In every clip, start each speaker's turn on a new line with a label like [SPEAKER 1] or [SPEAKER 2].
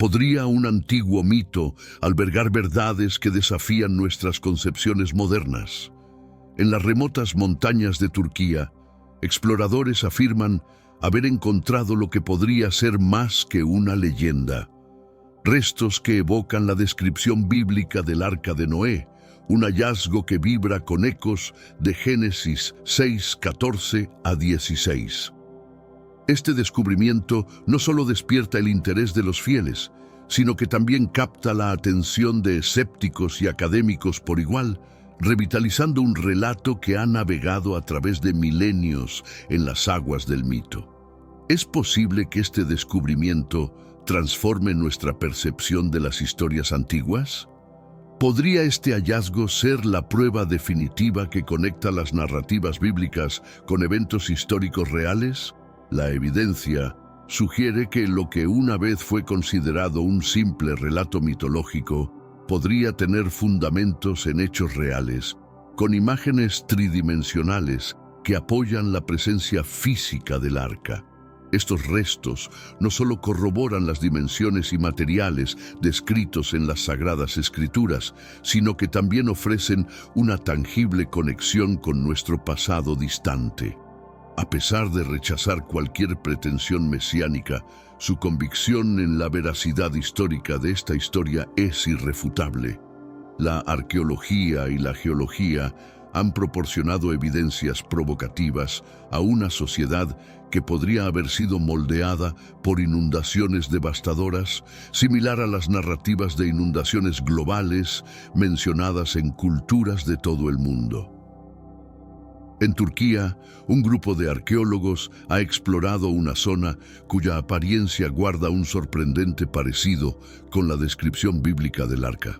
[SPEAKER 1] ¿Podría un antiguo mito albergar verdades que desafían nuestras concepciones modernas? En las remotas montañas de Turquía, exploradores afirman haber encontrado lo que podría ser más que una leyenda. Restos que evocan la descripción bíblica del Arca de Noé, un hallazgo que vibra con ecos de Génesis 6, 14 a 16. Este descubrimiento no solo despierta el interés de los fieles, sino que también capta la atención de escépticos y académicos por igual, revitalizando un relato que ha navegado a través de milenios en las aguas del mito. ¿Es posible que este descubrimiento transforme nuestra percepción de las historias antiguas? ¿Podría este hallazgo ser la prueba definitiva que conecta las narrativas bíblicas con eventos históricos reales? La evidencia sugiere que lo que una vez fue considerado un simple relato mitológico podría tener fundamentos en hechos reales, con imágenes tridimensionales que apoyan la presencia física del arca. Estos restos no solo corroboran las dimensiones inmateriales descritos en las Sagradas Escrituras, sino que también ofrecen una tangible conexión con nuestro pasado distante. A pesar de rechazar cualquier pretensión mesiánica, su convicción en la veracidad histórica de esta historia es irrefutable. La arqueología y la geología han proporcionado evidencias provocativas a una sociedad que podría haber sido moldeada por inundaciones devastadoras, similar a las narrativas de inundaciones globales mencionadas en culturas de todo el mundo. En Turquía, un grupo de arqueólogos ha explorado una zona cuya apariencia guarda un sorprendente parecido con la descripción bíblica del arca.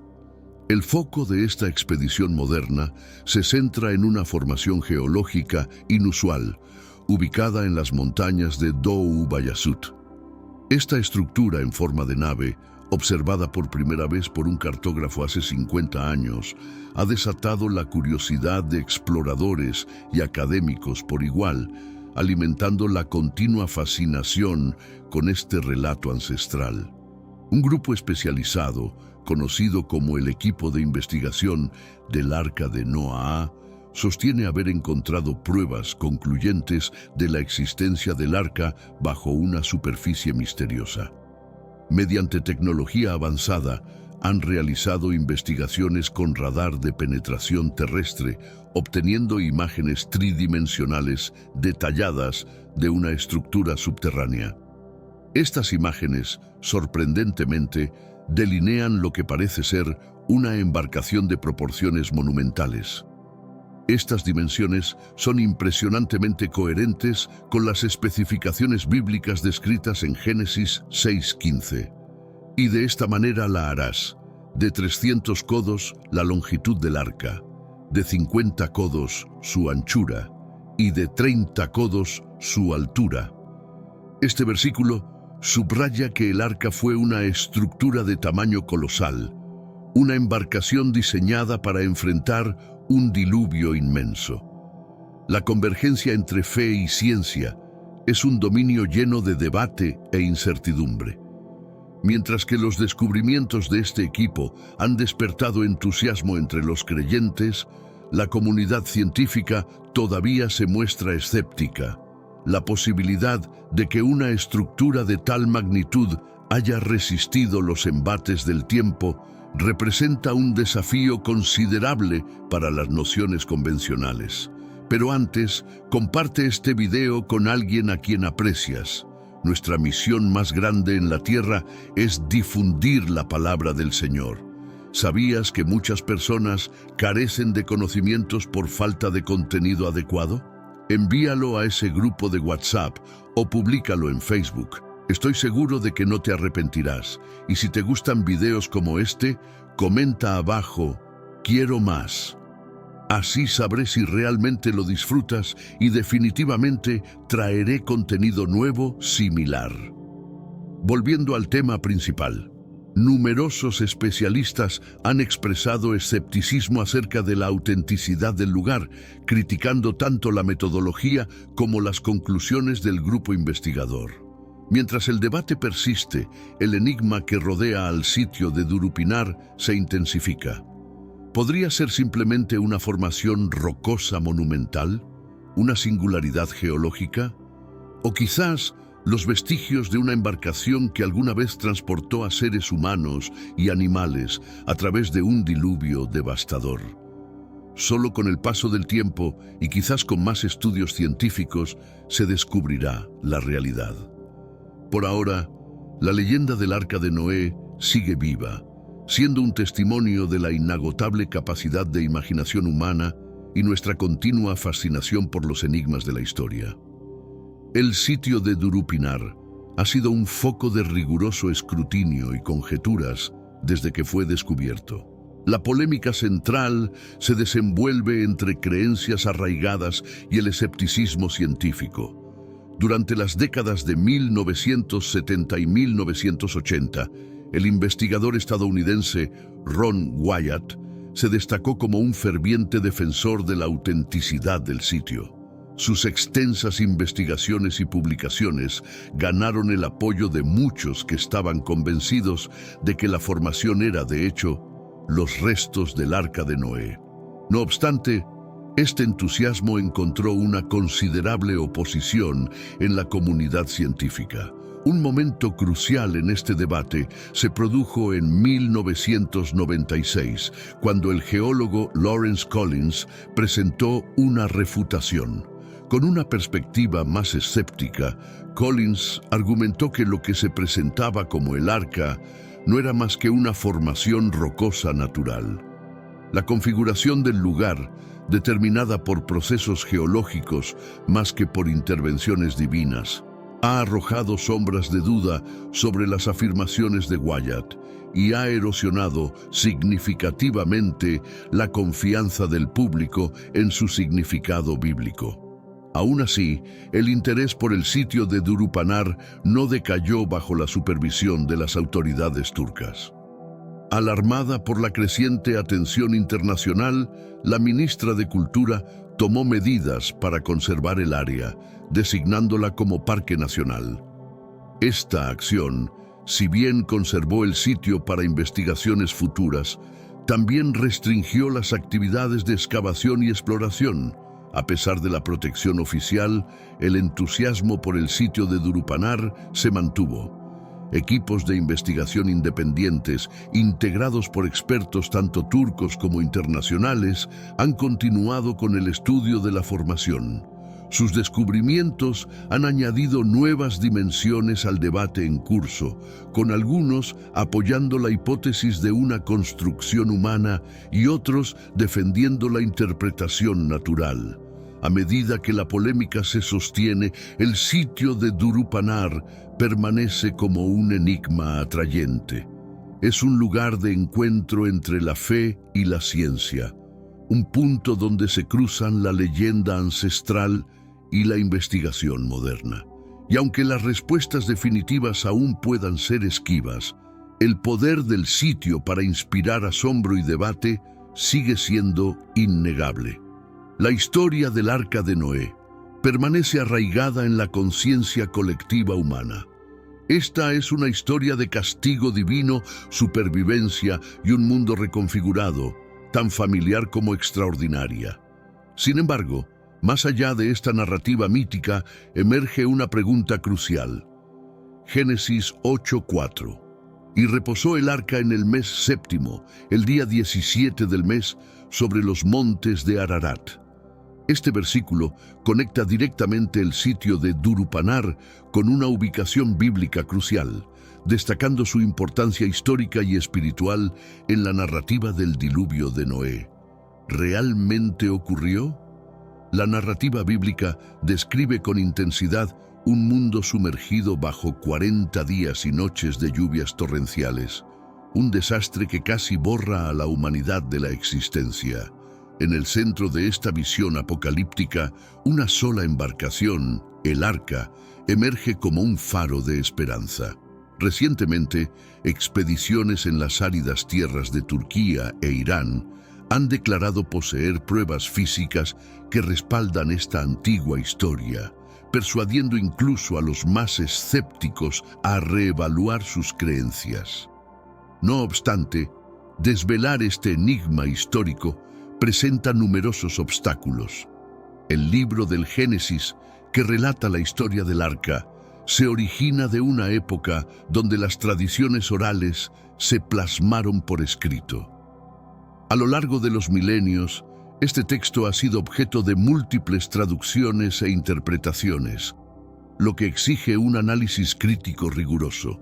[SPEAKER 1] El foco de esta expedición moderna se centra en una formación geológica inusual, ubicada en las montañas de Doğu Bayazıt. Esta estructura en forma de nave, observada por primera vez por un cartógrafo hace 50 años, ha desatado la curiosidad de exploradores y académicos por igual, alimentando la continua fascinación con este relato ancestral. Un grupo especializado, conocido como el Equipo de Investigación del Arca de Noah, sostiene haber encontrado pruebas concluyentes de la existencia del arca bajo una superficie misteriosa. Mediante tecnología avanzada, han realizado investigaciones con radar de penetración terrestre, obteniendo imágenes tridimensionales detalladas de una estructura subterránea. Estas imágenes, sorprendentemente, delinean lo que parece ser una embarcación de proporciones monumentales. Estas dimensiones son impresionantemente coherentes con las especificaciones bíblicas descritas en Génesis 6:15. Y de esta manera la harás: de 300 codos la longitud del arca, de 50 codos su anchura y de 30 codos su altura. Este versículo subraya que el arca fue una estructura de tamaño colosal, una embarcación diseñada para enfrentar un diluvio inmenso. La convergencia entre fe y ciencia es un dominio lleno de debate e incertidumbre. Mientras que los descubrimientos de este equipo han despertado entusiasmo entre los creyentes, la comunidad científica todavía se muestra escéptica. La posibilidad de que una estructura de tal magnitud haya resistido los embates del tiempo representa un desafío considerable para las nociones convencionales. Pero antes, comparte este video con alguien a quien aprecias. Nuestra misión más grande en la tierra es difundir la palabra del Señor. ¿Sabías que muchas personas carecen de conocimientos por falta de contenido adecuado? Envíalo a ese grupo de WhatsApp o públicalo en Facebook. Estoy seguro de que no te arrepentirás. Y si te gustan videos como este, comenta abajo: quiero más. Así sabré si realmente lo disfrutas y definitivamente traeré contenido nuevo similar. Volviendo al tema principal, numerosos especialistas han expresado escepticismo acerca de la autenticidad del lugar, criticando tanto la metodología como las conclusiones del grupo investigador. Mientras el debate persiste, el enigma que rodea al sitio de Durupinar se intensifica. ¿Podría ser simplemente una formación rocosa monumental? ¿Una singularidad geológica? ¿O quizás los vestigios de una embarcación que alguna vez transportó a seres humanos y animales a través de un diluvio devastador? Solo con el paso del tiempo y quizás con más estudios científicos se descubrirá la realidad. Por ahora, la leyenda del Arca de Noé sigue viva, siendo un testimonio de la inagotable capacidad de imaginación humana y nuestra continua fascinación por los enigmas de la historia. El sitio de Durupinar ha sido un foco de riguroso escrutinio y conjeturas desde que fue descubierto. La polémica central se desenvuelve entre creencias arraigadas y el escepticismo científico. Durante las décadas de 1970 y 1980, el investigador estadounidense Ron Wyatt se destacó como un ferviente defensor de la autenticidad del sitio. Sus extensas investigaciones y publicaciones ganaron el apoyo de muchos que estaban convencidos de que la formación era, de hecho, los restos del Arca de Noé. No obstante, este entusiasmo encontró una considerable oposición en la comunidad científica. Un momento crucial en este debate se produjo en 1996, cuando el geólogo Lawrence Collins presentó una refutación. Con una perspectiva más escéptica, Collins argumentó que lo que se presentaba como el arca no era más que una formación rocosa natural. La configuración del lugar, determinada por procesos geológicos más que por intervenciones divinas, ha arrojado sombras de duda sobre las afirmaciones de Wyatt y ha erosionado significativamente la confianza del público en su significado bíblico. Aún así, el interés por el sitio de Durupanar no decayó bajo la supervisión de las autoridades turcas. Alarmada por la creciente atención internacional, la ministra de Cultura tomó medidas para conservar el área, designándola como Parque Nacional. Esta acción, si bien conservó el sitio para investigaciones futuras, también restringió las actividades de excavación y exploración. A pesar de la protección oficial, el entusiasmo por el sitio de Durupanar se mantuvo. Equipos de investigación independientes, integrados por expertos tanto turcos como internacionales, han continuado con el estudio de la formación. Sus descubrimientos han añadido nuevas dimensiones al debate en curso, con algunos apoyando la hipótesis de una construcción humana y otros defendiendo la interpretación natural. A medida que la polémica se sostiene, el sitio de Durupanar permanece como un enigma atrayente. Es un lugar de encuentro entre la fe y la ciencia, un punto donde se cruzan la leyenda ancestral y la investigación moderna. Y aunque las respuestas definitivas aún puedan ser esquivas, el poder del sitio para inspirar asombro y debate sigue siendo innegable. La historia del Arca de Noé permanece arraigada en la conciencia colectiva humana. Esta es una historia de castigo divino, supervivencia y un mundo reconfigurado, tan familiar como extraordinaria. Sin embargo, más allá de esta narrativa mítica, emerge una pregunta crucial. Génesis 8:4. Y reposó el arca en el mes séptimo, el día 17 del mes, sobre los montes de Ararat. Este versículo conecta directamente el sitio de Durupanar con una ubicación bíblica crucial, destacando su importancia histórica y espiritual en la narrativa del diluvio de Noé. ¿Realmente ocurrió? La narrativa bíblica describe con intensidad un mundo sumergido bajo 40 días y noches de lluvias torrenciales, un desastre que casi borra a la humanidad de la existencia. En el centro de esta visión apocalíptica, una sola embarcación, el Arca, emerge como un faro de esperanza. Recientemente, expediciones en las áridas tierras de Turquía e Irán han declarado poseer pruebas físicas que respaldan esta antigua historia, persuadiendo incluso a los más escépticos a reevaluar sus creencias. No obstante, desvelar este enigma histórico presenta numerosos obstáculos. El libro del Génesis, que relata la historia del arca, se origina de una época donde las tradiciones orales se plasmaron por escrito. A lo largo de los milenios, este texto ha sido objeto de múltiples traducciones e interpretaciones, lo que exige un análisis crítico riguroso.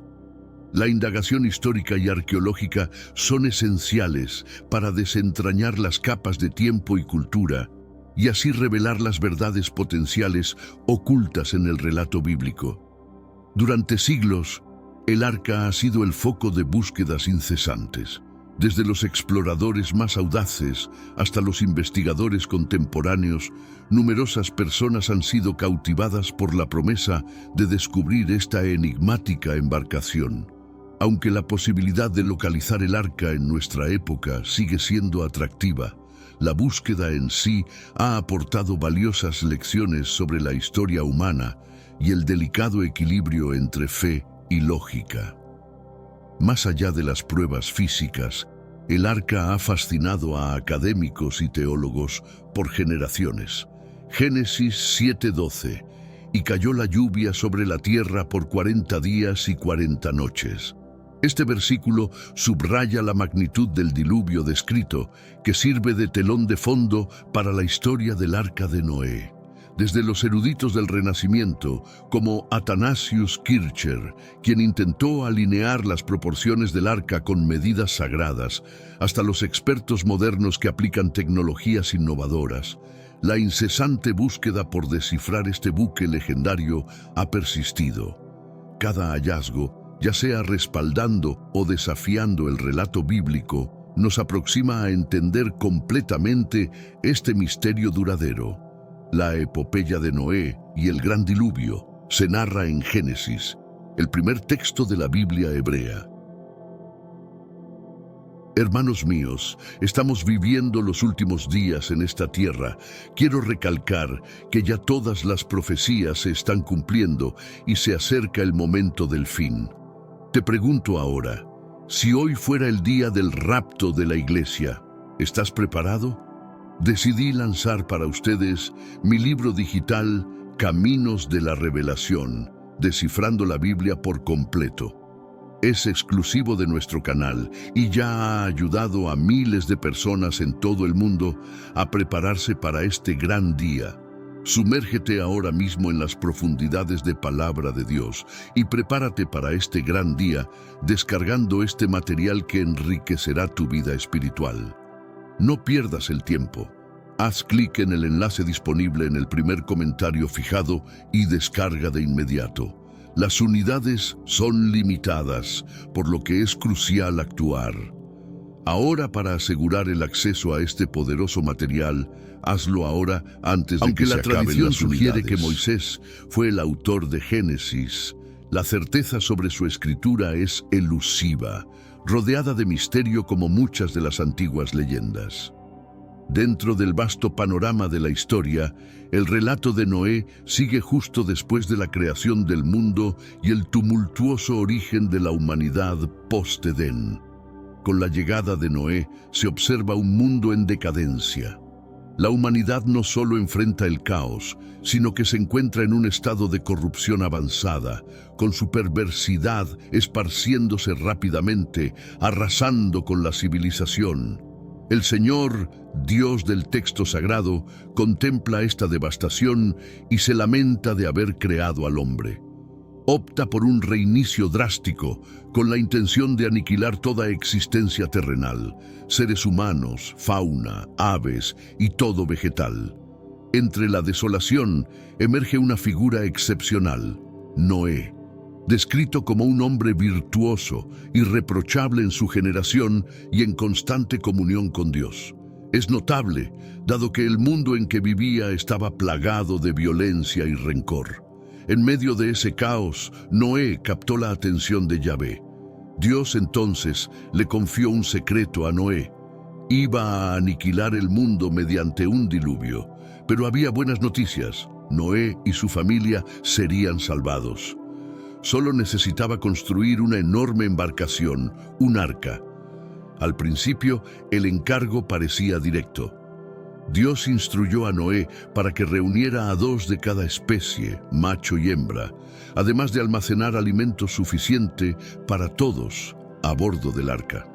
[SPEAKER 1] La indagación histórica y arqueológica son esenciales para desentrañar las capas de tiempo y cultura y así revelar las verdades potenciales ocultas en el relato bíblico. Durante siglos, el arca ha sido el foco de búsquedas incesantes. Desde los exploradores más audaces hasta los investigadores contemporáneos, numerosas personas han sido cautivadas por la promesa de descubrir esta enigmática embarcación. Aunque la posibilidad de localizar el arca en nuestra época sigue siendo atractiva, la búsqueda en sí ha aportado valiosas lecciones sobre la historia humana y el delicado equilibrio entre fe y lógica. Más allá de las pruebas físicas, el arca ha fascinado a académicos y teólogos por generaciones. Génesis 7:12. Y cayó la lluvia sobre la tierra por 40 días y 40 noches. Este versículo subraya la magnitud del diluvio descrito, que sirve de telón de fondo para la historia del arca de Noé. Desde los eruditos del Renacimiento, como Athanasius Kircher, quien intentó alinear las proporciones del arca con medidas sagradas, hasta los expertos modernos que aplican tecnologías innovadoras, la incesante búsqueda por descifrar este buque legendario ha persistido. Cada hallazgo, ya sea respaldando o desafiando el relato bíblico, nos aproxima a entender completamente este misterio duradero. La epopeya de Noé y el gran diluvio se narra en Génesis, el primer texto de la Biblia hebrea. Hermanos míos, estamos viviendo los últimos días en esta tierra. Quiero recalcar que ya todas las profecías se están cumpliendo y se acerca el momento del fin. Te pregunto ahora, si hoy fuera el día del rapto de la iglesia, ¿estás preparado? Decidí lanzar para ustedes mi libro digital Caminos de la Revelación, descifrando la Biblia por completo. Es exclusivo de nuestro canal y ya ha ayudado a miles de personas en todo el mundo a prepararse para este gran día. Sumérgete ahora mismo en las profundidades de Palabra de Dios y prepárate para este gran día descargando este material que enriquecerá tu vida espiritual. No pierdas el tiempo. Haz clic en el enlace disponible en el primer comentario fijado y descarga de inmediato. Las unidades son limitadas, por lo que es crucial actuar. Ahora, para asegurar el acceso a este poderoso material, hazlo ahora antes de que se acaben las unidades. Aunque la tradición sugiere que Moisés fue el autor de Génesis, la certeza sobre su escritura es elusiva, rodeada de misterio como muchas de las antiguas leyendas. Dentro del vasto panorama de la historia, el relato de Noé sigue justo después de la creación del mundo y el tumultuoso origen de la humanidad post-Edén. Con la llegada de Noé se observa un mundo en decadencia. La humanidad no solo enfrenta el caos, sino que se encuentra en un estado de corrupción avanzada, con su perversidad esparciéndose rápidamente, arrasando con la civilización. El Señor, Dios del texto sagrado, contempla esta devastación y se lamenta de haber creado al hombre. Opta por un reinicio drástico, con la intención de aniquilar toda existencia terrenal, seres humanos, fauna, aves y todo vegetal. Entre la desolación emerge una figura excepcional, Noé, descrito como un hombre virtuoso, irreprochable en su generación y en constante comunión con Dios. Es notable, dado que el mundo en que vivía estaba plagado de violencia y rencor. En medio de ese caos, Noé captó la atención de Yahvé. Dios entonces le confió un secreto a Noé. Iba a aniquilar el mundo mediante un diluvio, pero había buenas noticias. Noé y su familia serían salvados. Solo necesitaba construir una enorme embarcación, un arca. Al principio, el encargo parecía directo. Dios instruyó a Noé para que reuniera a 2 de cada especie, macho y hembra, además de almacenar alimento suficiente para todos a bordo del arca.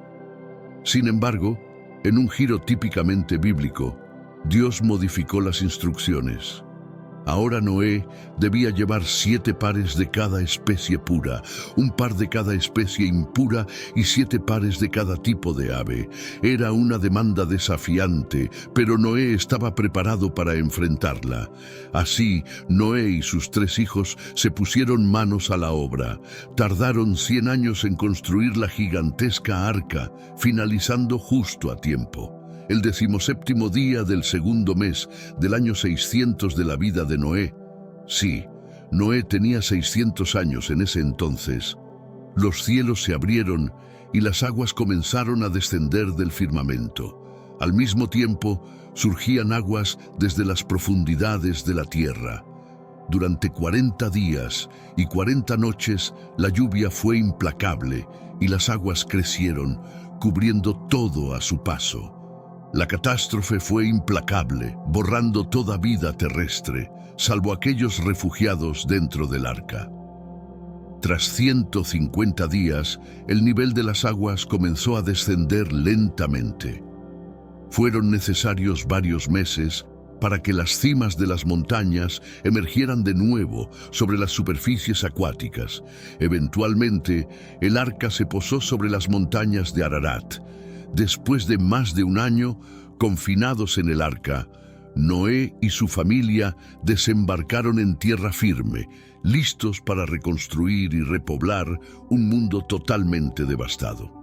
[SPEAKER 1] Sin embargo, en un giro típicamente bíblico, Dios modificó las instrucciones. Ahora Noé debía llevar 7 pares de cada especie pura, un par de cada especie impura y 7 pares de cada tipo de ave. Era una demanda desafiante, pero Noé estaba preparado para enfrentarla. Así, Noé y sus 3 hijos se pusieron manos a la obra. Tardaron 100 años en construir la gigantesca arca, finalizando justo a tiempo. El 17º día del segundo mes del año 600 de la vida de Noé. Sí, Noé tenía 600 años en ese entonces. Los cielos se abrieron y las aguas comenzaron a descender del firmamento. Al mismo tiempo, surgían aguas desde las profundidades de la tierra. Durante 40 días y 40 noches, la lluvia fue implacable y las aguas crecieron, cubriendo todo a su paso. La catástrofe fue implacable, borrando toda vida terrestre, salvo aquellos refugiados dentro del arca. Tras 150 días, el nivel de las aguas comenzó a descender lentamente. Fueron necesarios varios meses para que las cimas de las montañas emergieran de nuevo sobre las superficies acuáticas. Eventualmente, el arca se posó sobre las montañas de Ararat. Después de más de un año, confinados en el arca, Noé y su familia desembarcaron en tierra firme, listos para reconstruir y repoblar un mundo totalmente devastado.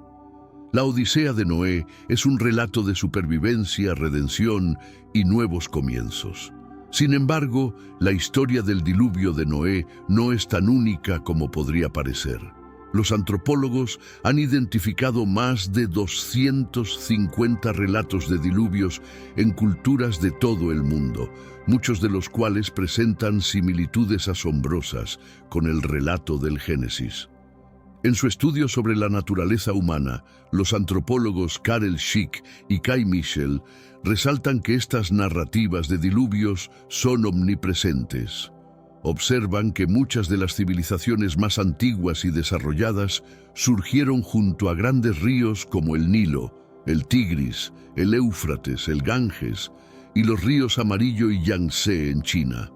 [SPEAKER 1] La Odisea de Noé es un relato de supervivencia, redención y nuevos comienzos. Sin embargo, la historia del diluvio de Noé no es tan única como podría parecer. Los antropólogos han identificado más de 250 relatos de diluvios en culturas de todo el mundo, muchos de los cuales presentan similitudes asombrosas con el relato del Génesis. En su estudio sobre la naturaleza humana, los antropólogos Karel Schick y Kai Michel resaltan que estas narrativas de diluvios son omnipresentes. Observan que muchas de las civilizaciones más antiguas y desarrolladas surgieron junto a grandes ríos como el Nilo, el Tigris, el Éufrates, el Ganges y los ríos Amarillo y Yangtze en China.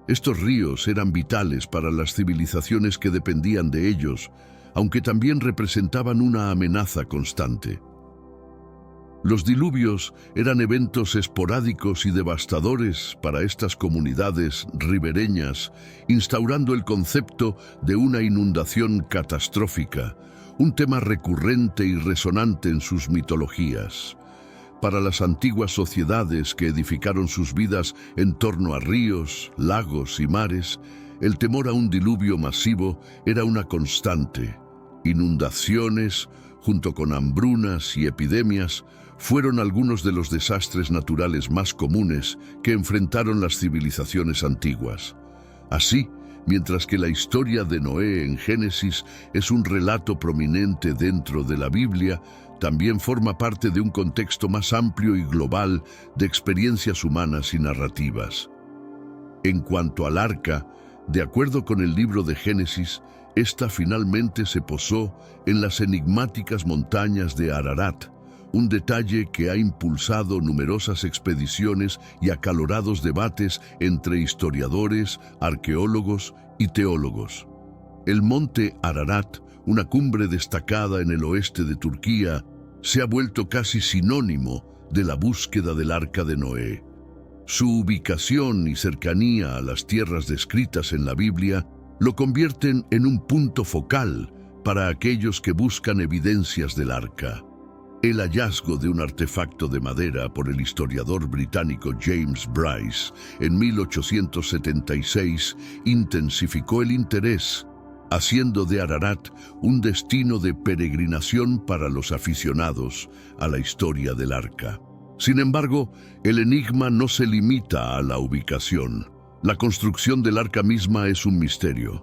[SPEAKER 1] Estos ríos eran vitales para las civilizaciones que dependían de ellos, aunque también representaban una amenaza constante. Los diluvios eran eventos esporádicos y devastadores para estas comunidades ribereñas, instaurando el concepto de una inundación catastrófica, un tema recurrente y resonante en sus mitologías. Para las antiguas sociedades que edificaron sus vidas en torno a ríos, lagos y mares, el temor a un diluvio masivo era una constante. Inundaciones, junto con hambrunas y epidemias, fueron algunos de los desastres naturales más comunes que enfrentaron las civilizaciones antiguas. Así, mientras que la historia de Noé en Génesis es un relato prominente dentro de la Biblia, también forma parte de un contexto más amplio y global de experiencias humanas y narrativas. En cuanto al arca, de acuerdo con el libro de Génesis, esta finalmente se posó en las enigmáticas montañas de Ararat, un detalle que ha impulsado numerosas expediciones y acalorados debates entre historiadores, arqueólogos y teólogos. El monte Ararat, una cumbre destacada en el oeste de Turquía, se ha vuelto casi sinónimo de la búsqueda del Arca de Noé. Su ubicación y cercanía a las tierras descritas en la Biblia lo convierten en un punto focal para aquellos que buscan evidencias del Arca. El hallazgo de un artefacto de madera por el historiador británico James Bryce en 1876 intensificó el interés, haciendo de Ararat un destino de peregrinación para los aficionados a la historia del Arca. Sin embargo, el enigma no se limita a la ubicación. La construcción del arca misma es un misterio.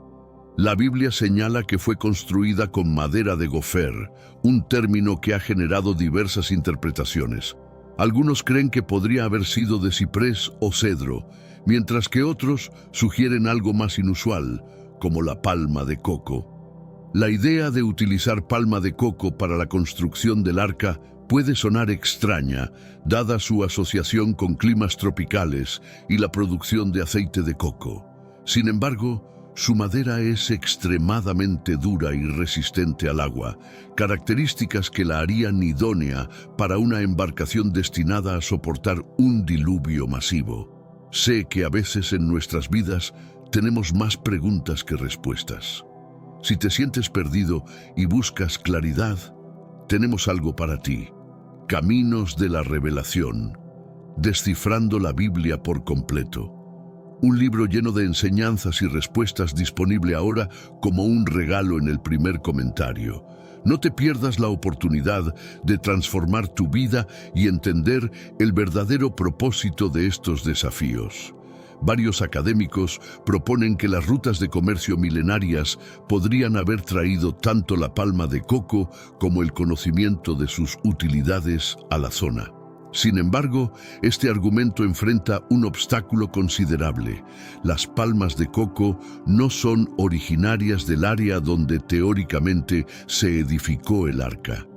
[SPEAKER 1] La Biblia señala que fue construida con madera de gofer, un término que ha generado diversas interpretaciones. Algunos creen que podría haber sido de ciprés o cedro, mientras que otros sugieren algo más inusual, como la palma de coco. La idea de utilizar palma de coco para la construcción del arca puede sonar extraña, dada su asociación con climas tropicales y la producción de aceite de coco. Sin embargo, su madera es extremadamente dura y resistente al agua, características que la harían idónea para una embarcación destinada a soportar un diluvio masivo. Sé que a veces en nuestras vidas tenemos más preguntas que respuestas. Si te sientes perdido y buscas claridad, tenemos algo para ti. Caminos de la Revelación, descifrando la Biblia por completo. Un libro lleno de enseñanzas y respuestas disponible ahora como un regalo en el primer comentario. No te pierdas la oportunidad de transformar tu vida y entender el verdadero propósito de estos desafíos. Varios académicos proponen que las rutas de comercio milenarias podrían haber traído tanto la palma de coco como el conocimiento de sus utilidades a la zona. Sin embargo, este argumento enfrenta un obstáculo considerable. Las palmas de coco no son originarias del área donde teóricamente se edificó el arca.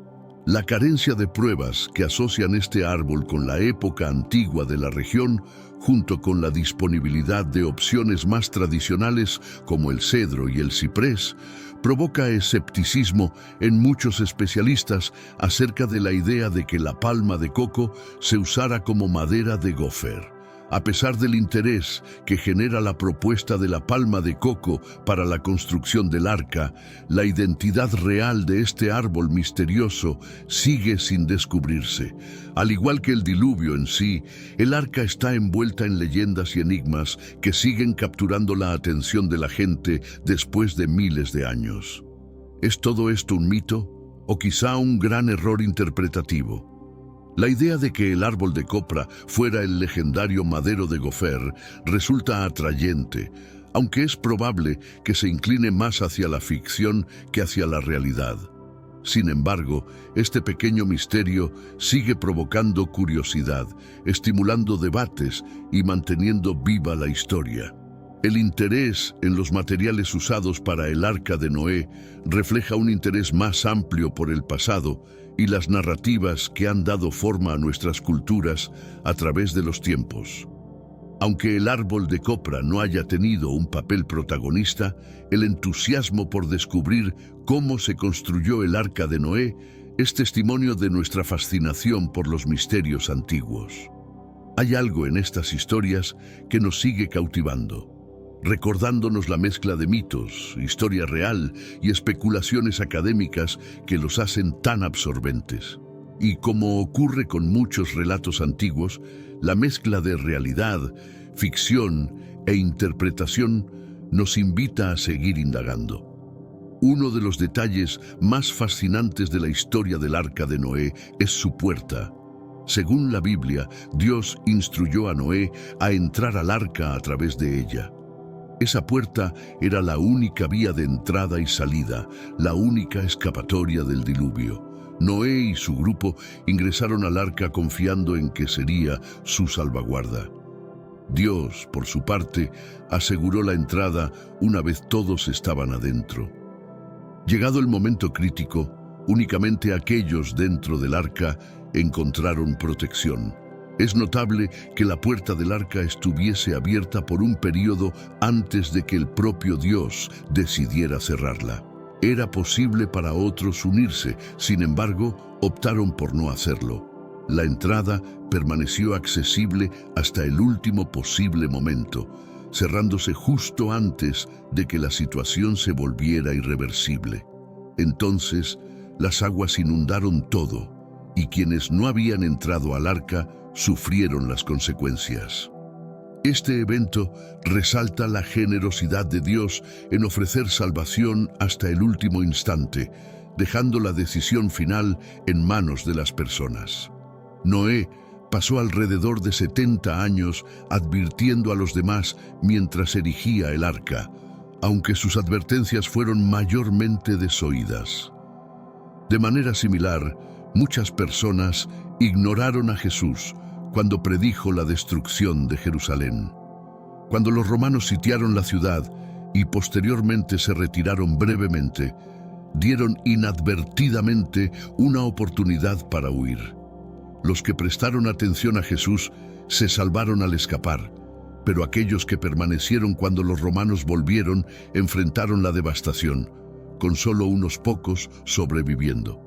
[SPEAKER 1] La carencia de pruebas que asocian este árbol con la época antigua de la región, junto con la disponibilidad de opciones más tradicionales como el cedro y el ciprés, provoca escepticismo en muchos especialistas acerca de la idea de que la palma de coco se usara como madera de gofer. A pesar del interés que genera la propuesta de la palma de coco para la construcción del arca, la identidad real de este árbol misterioso sigue sin descubrirse. Al igual que el diluvio en sí, el arca está envuelta en leyendas y enigmas que siguen capturando la atención de la gente después de miles de años. ¿Es todo esto un mito o quizá un gran error interpretativo? La idea de que el árbol de copra fuera el legendario madero de gofer resulta atrayente, aunque es probable que se incline más hacia la ficción que hacia la realidad. Sin embargo, este pequeño misterio sigue provocando curiosidad, estimulando debates y manteniendo viva la historia. El interés en los materiales usados para el Arca de Noé refleja un interés más amplio por el pasado y las narrativas que han dado forma a nuestras culturas a través de los tiempos. Aunque el árbol de copra no haya tenido un papel protagonista, el entusiasmo por descubrir cómo se construyó el Arca de Noé es testimonio de nuestra fascinación por los misterios antiguos. Hay algo en estas historias que nos sigue cautivando, recordándonos la mezcla de mitos, historia real y especulaciones académicas que los hacen tan absorbentes. Y como ocurre con muchos relatos antiguos, la mezcla de realidad, ficción e interpretación nos invita a seguir indagando. Uno de los detalles más fascinantes de la historia del Arca de Noé es su puerta. Según la Biblia, Dios instruyó a Noé a entrar al arca a través de ella. Esa puerta era la única vía de entrada y salida, la única escapatoria del diluvio. Noé y su grupo ingresaron al arca confiando en que sería su salvaguarda. Dios, por su parte, aseguró la entrada una vez todos estaban adentro. Llegado el momento crítico, únicamente aquellos dentro del arca encontraron protección. Es notable que la puerta del arca estuviese abierta por un periodo antes de que el propio Dios decidiera cerrarla. Era posible para otros unirse, sin embargo, optaron por no hacerlo. La entrada permaneció accesible hasta el último posible momento, cerrándose justo antes de que la situación se volviera irreversible. Entonces, las aguas inundaron todo, y quienes no habían entrado al arca sufrieron las consecuencias. Este evento resalta la generosidad de Dios en ofrecer salvación hasta el último instante, dejando la decisión final en manos de las personas. Noé pasó alrededor de 70 años advirtiendo a los demás mientras erigía el arca, aunque sus advertencias fueron mayormente desoídas. De manera similar, muchas personas ignoraron a Jesús cuando predijo la destrucción de Jerusalén. Cuando los romanos sitiaron la ciudad y posteriormente se retiraron brevemente, dieron inadvertidamente una oportunidad para huir. Los que prestaron atención a Jesús se salvaron al escapar, pero aquellos que permanecieron cuando los romanos volvieron enfrentaron la devastación, con solo unos pocos sobreviviendo.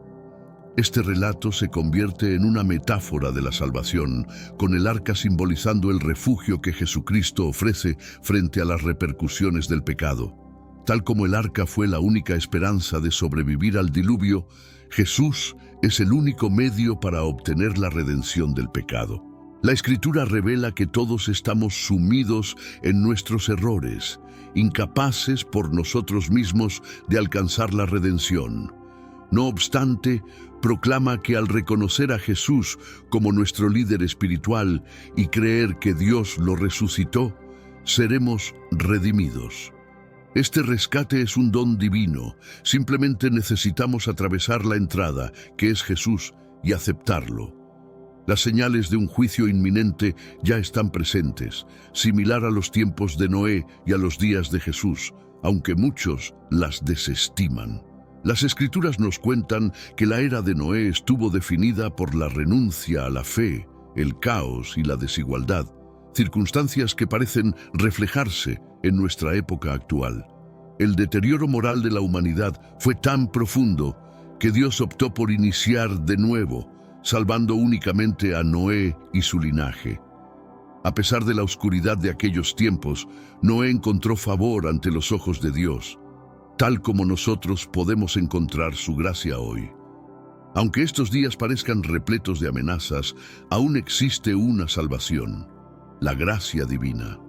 [SPEAKER 1] Este relato se convierte en una metáfora de la salvación, con el arca simbolizando el refugio que Jesucristo ofrece frente a las repercusiones del pecado. Tal como el arca fue la única esperanza de sobrevivir al diluvio, Jesús es el único medio para obtener la redención del pecado. La Escritura revela que todos estamos sumidos en nuestros errores, incapaces por nosotros mismos de alcanzar la redención. No obstante, proclama que al reconocer a Jesús como nuestro líder espiritual y creer que Dios lo resucitó, seremos redimidos. Este rescate es un don divino. Simplemente necesitamos atravesar la entrada, que es Jesús, y aceptarlo. Las señales de un juicio inminente ya están presentes, similar a los tiempos de Noé y a los días de Jesús, aunque muchos las desestiman. Las Escrituras nos cuentan que la era de Noé estuvo definida por la renuncia a la fe, el caos y la desigualdad, circunstancias que parecen reflejarse en nuestra época actual. El deterioro moral de la humanidad fue tan profundo que Dios optó por iniciar de nuevo, salvando únicamente a Noé y su linaje. A pesar de la oscuridad de aquellos tiempos, Noé encontró favor ante los ojos de Dios, tal como nosotros podemos encontrar su gracia hoy. Aunque estos días parezcan repletos de amenazas, aún existe una salvación: la gracia divina.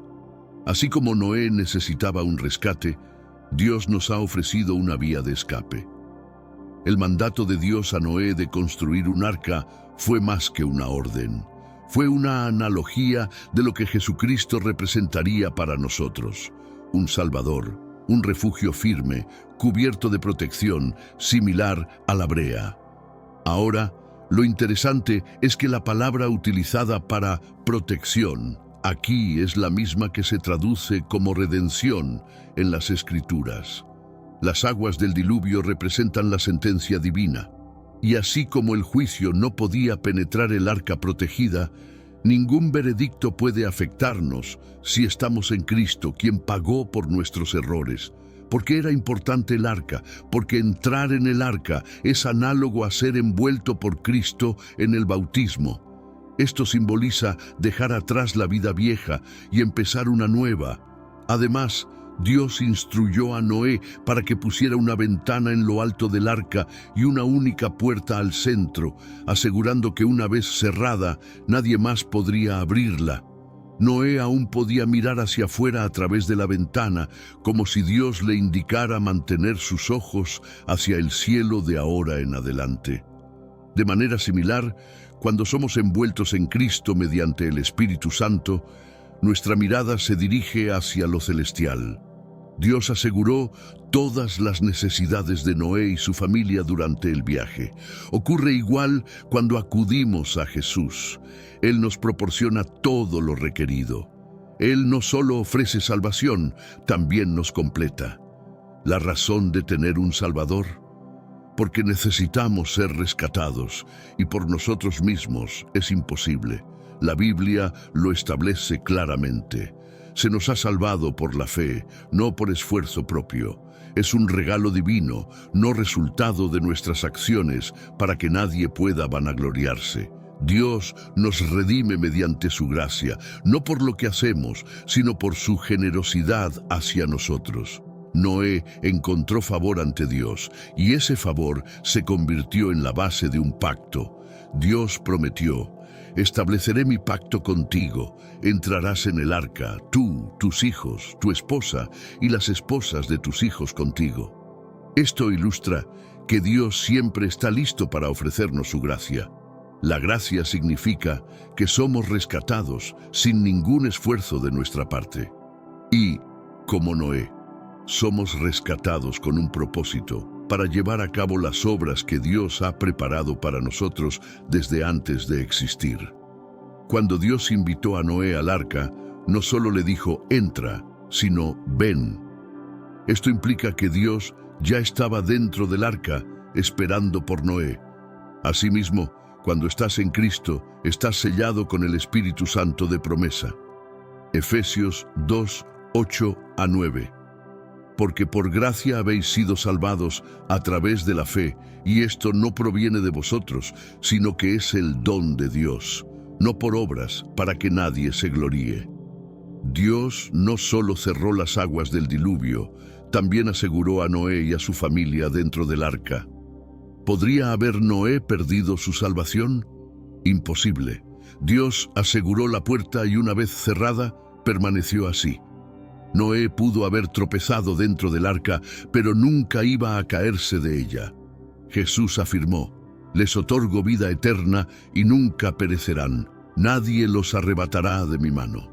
[SPEAKER 1] Así como Noé necesitaba un rescate, Dios nos ha ofrecido una vía de escape. El mandato de Dios a Noé de construir un arca fue más que una orden. Fue una analogía de lo que Jesucristo representaría para nosotros: un Salvador, un refugio firme, cubierto de protección, similar a la brea. Ahora, lo interesante es que la palabra utilizada para protección aquí es la misma que se traduce como redención en las Escrituras. Las aguas del diluvio representan la sentencia divina, y así como el juicio no podía penetrar el arca protegida, ningún veredicto puede afectarnos si estamos en Cristo, quien pagó por nuestros errores. Porque era importante el arca, porque entrar en el arca es análogo a ser envuelto por Cristo en el bautismo. Esto simboliza dejar atrás la vida vieja y empezar una nueva. Además, Dios instruyó a Noé para que pusiera una ventana en lo alto del arca y una única puerta al centro, asegurando que una vez cerrada, nadie más podría abrirla. Noé aún podía mirar hacia afuera a través de la ventana, como si Dios le indicara mantener sus ojos hacia el cielo de ahora en adelante. De manera similar, cuando somos envueltos en Cristo mediante el Espíritu Santo, nuestra mirada se dirige hacia lo celestial. Dios aseguró todas las necesidades de Noé y su familia durante el viaje. Ocurre igual cuando acudimos a Jesús. Él nos proporciona todo lo requerido. Él no solo ofrece salvación, también nos completa. La razón de tener un Salvador: porque necesitamos ser rescatados, y por nosotros mismos es imposible. La Biblia lo establece claramente. Se nos ha salvado por la fe, no por esfuerzo propio. Es un regalo divino, no resultado de nuestras acciones, para que nadie pueda vanagloriarse. Dios nos redime mediante su gracia, no por lo que hacemos, sino por su generosidad hacia nosotros. Noé encontró favor ante Dios, y ese favor se convirtió en la base de un pacto. Dios prometió: estableceré mi pacto contigo, entrarás en el arca, tú, tus hijos, tu esposa y las esposas de tus hijos contigo. Esto ilustra que Dios siempre está listo para ofrecernos su gracia. La gracia significa que somos rescatados sin ningún esfuerzo de nuestra parte. Y, como Noé, somos rescatados con un propósito para llevar a cabo las obras que Dios ha preparado para nosotros desde antes de existir. Cuando Dios invitó a Noé al arca, no solo le dijo entra, sino ven. Esto implica que Dios ya estaba dentro del arca, esperando por Noé. Asimismo, cuando estás en Cristo, estás sellado con el Espíritu Santo de promesa. Efesios 2, 8 a 9. Porque por gracia habéis sido salvados a través de la fe, y esto no proviene de vosotros, sino que es el don de Dios, no por obras, para que nadie se gloríe. Dios no solo cerró las aguas del diluvio, también aseguró a Noé y a su familia dentro del arca. ¿Podría haber Noé perdido su salvación? Imposible. Dios aseguró la puerta y una vez cerrada, permaneció así. Noé pudo haber tropezado dentro del arca, pero nunca iba a caerse de ella. Jesús afirmó, les otorgo vida eterna y nunca perecerán. Nadie los arrebatará de mi mano.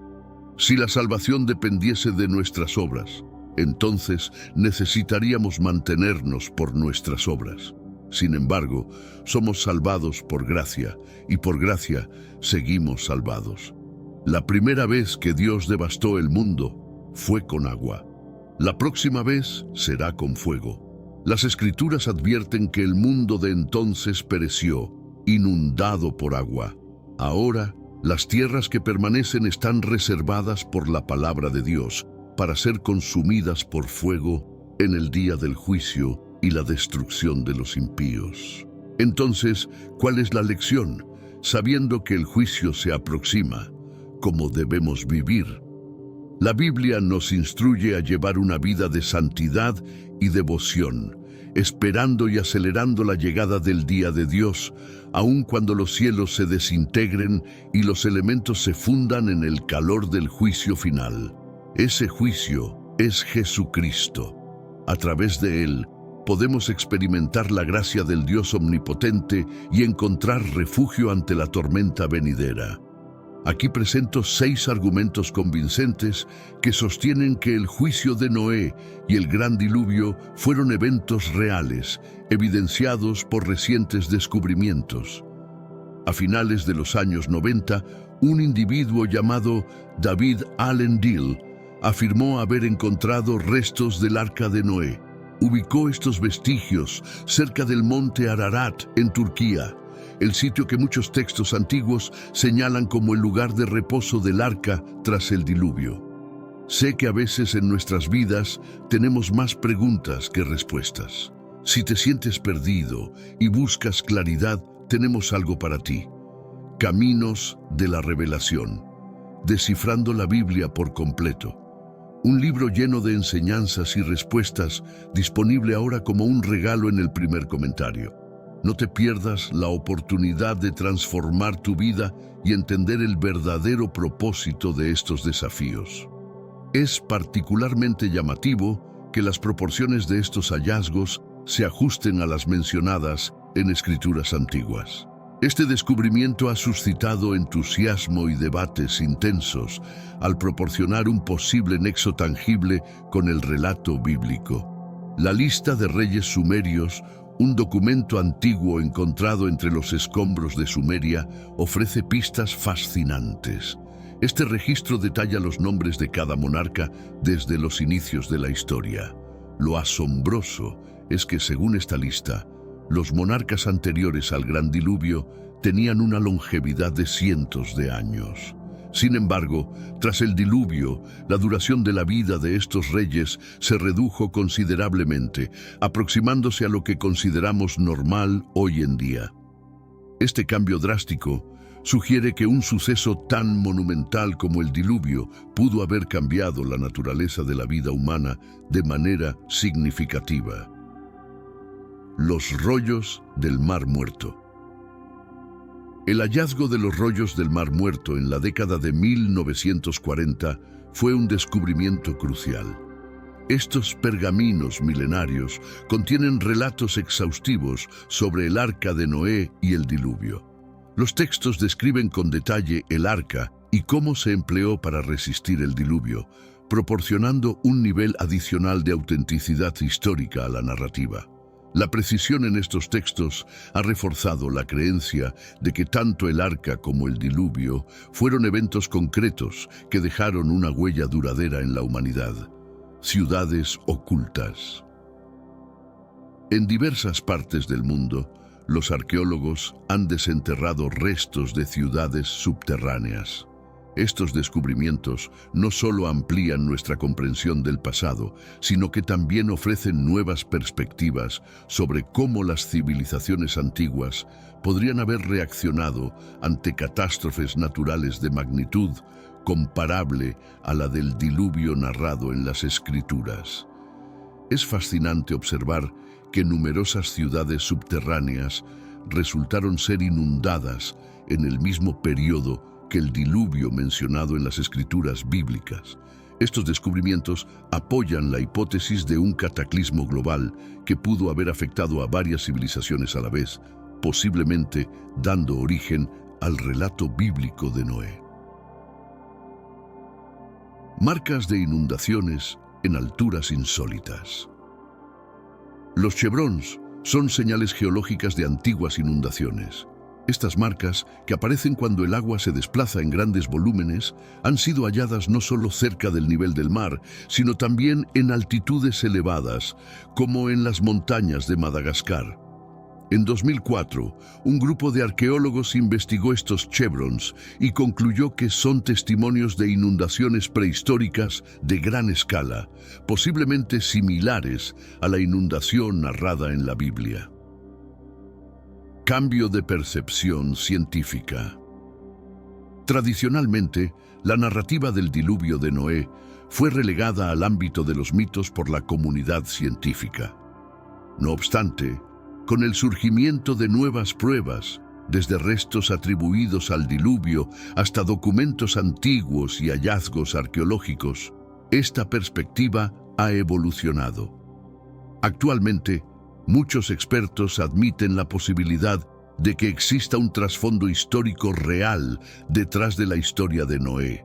[SPEAKER 1] Si la salvación dependiese de nuestras obras, entonces necesitaríamos mantenernos por nuestras obras. Sin embargo, somos salvados por gracia, y por gracia seguimos salvados. La primera vez que Dios devastó el mundo fue con agua. La próxima vez será con fuego. Las Escrituras advierten que el mundo de entonces pereció, inundado por agua. Ahora, las tierras que permanecen están reservadas por la palabra de Dios para ser consumidas por fuego en el día del juicio y la destrucción de los impíos. Entonces, ¿cuál es la lección? Sabiendo que el juicio se aproxima, ¿cómo debemos vivir? La Biblia nos instruye a llevar una vida de santidad y devoción, esperando y acelerando la llegada del día de Dios, aun cuando los cielos se desintegren y los elementos se fundan en el calor del juicio final. Ese juicio es Jesucristo. A través de Él, podemos experimentar la gracia del Dios omnipotente y encontrar refugio ante la tormenta venidera. Aquí presento 6 argumentos convincentes que sostienen que el juicio de Noé y el gran diluvio fueron eventos reales, evidenciados por recientes descubrimientos. A finales de los años 90, un individuo llamado David Allen Dill afirmó haber encontrado restos del arca de Noé. Ubicó estos vestigios cerca del monte Ararat, en Turquía, el sitio que muchos textos antiguos señalan como el lugar de reposo del arca tras el diluvio. Sé que a veces en nuestras vidas tenemos más preguntas que respuestas. Si te sientes perdido y buscas claridad, tenemos algo para ti. Caminos de la Revelación. Descifrando la Biblia por completo. Un libro lleno de enseñanzas y respuestas, disponible ahora como un regalo en el primer comentario. No te pierdas la oportunidad de transformar tu vida y entender el verdadero propósito de estos desafíos. Es particularmente llamativo que las proporciones de estos hallazgos se ajusten a las mencionadas en escrituras antiguas. Este descubrimiento ha suscitado entusiasmo y debates intensos al proporcionar un posible nexo tangible con el relato bíblico. La lista de reyes sumerios, un documento antiguo encontrado entre los escombros de Sumeria, ofrece pistas fascinantes. Este registro detalla los nombres de cada monarca desde los inicios de la historia. Lo asombroso es que, según esta lista, los monarcas anteriores al gran diluvio tenían una longevidad de cientos de años. Sin embargo, tras el diluvio, la duración de la vida de estos reyes se redujo considerablemente, aproximándose a lo que consideramos normal hoy en día. Este cambio drástico sugiere que un suceso tan monumental como el diluvio pudo haber cambiado la naturaleza de la vida humana de manera significativa. Los rollos del Mar Muerto. El hallazgo de los rollos del Mar Muerto en la década de 1940 fue un descubrimiento crucial. Estos pergaminos milenarios contienen relatos exhaustivos sobre el arca de Noé y el diluvio. Los textos describen con detalle el arca y cómo se empleó para resistir el diluvio, proporcionando un nivel adicional de autenticidad histórica a la narrativa. La precisión en estos textos ha reforzado la creencia de que tanto el arca como el diluvio fueron eventos concretos que dejaron una huella duradera en la humanidad, ciudades ocultas. En diversas partes del mundo, los arqueólogos han desenterrado restos de ciudades subterráneas. Estos descubrimientos no solo amplían nuestra comprensión del pasado, sino que también ofrecen nuevas perspectivas sobre cómo las civilizaciones antiguas podrían haber reaccionado ante catástrofes naturales de magnitud comparable a la del diluvio narrado en las Escrituras. Es fascinante observar que numerosas ciudades subterráneas resultaron ser inundadas en el mismo periodo que el diluvio mencionado en las escrituras bíblicas. Estos descubrimientos apoyan la hipótesis de un cataclismo global que pudo haber afectado a varias civilizaciones a la vez, posiblemente dando origen al relato bíblico de Noé. Marcas de inundaciones en alturas insólitas. Los chevrons son señales geológicas de antiguas inundaciones. Estas marcas, que aparecen cuando el agua se desplaza en grandes volúmenes, han sido halladas no solo cerca del nivel del mar, sino también en altitudes elevadas, como en las montañas de Madagascar. En 2004, un grupo de arqueólogos investigó estos chevrons y concluyó que son testimonios de inundaciones prehistóricas de gran escala, posiblemente similares a la inundación narrada en la Biblia. Cambio de percepción científica. Tradicionalmente, la narrativa del diluvio de Noé fue relegada al ámbito de los mitos por la comunidad científica. No obstante, con el surgimiento de nuevas pruebas, desde restos atribuidos al diluvio hasta documentos antiguos y hallazgos arqueológicos, esta perspectiva ha evolucionado. Actualmente, muchos expertos admiten la posibilidad de que exista un trasfondo histórico real detrás de la historia de Noé.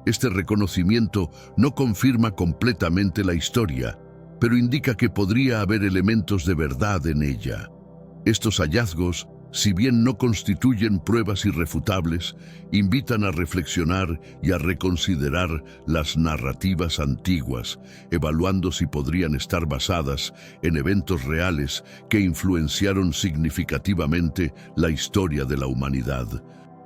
[SPEAKER 1] Este reconocimiento no confirma completamente la historia, pero indica que podría haber elementos de verdad en ella. Estos hallazgos, si bien no constituyen pruebas irrefutables, invitan a reflexionar y a reconsiderar las narrativas antiguas, evaluando si podrían estar basadas en eventos reales que influenciaron significativamente la historia de la humanidad.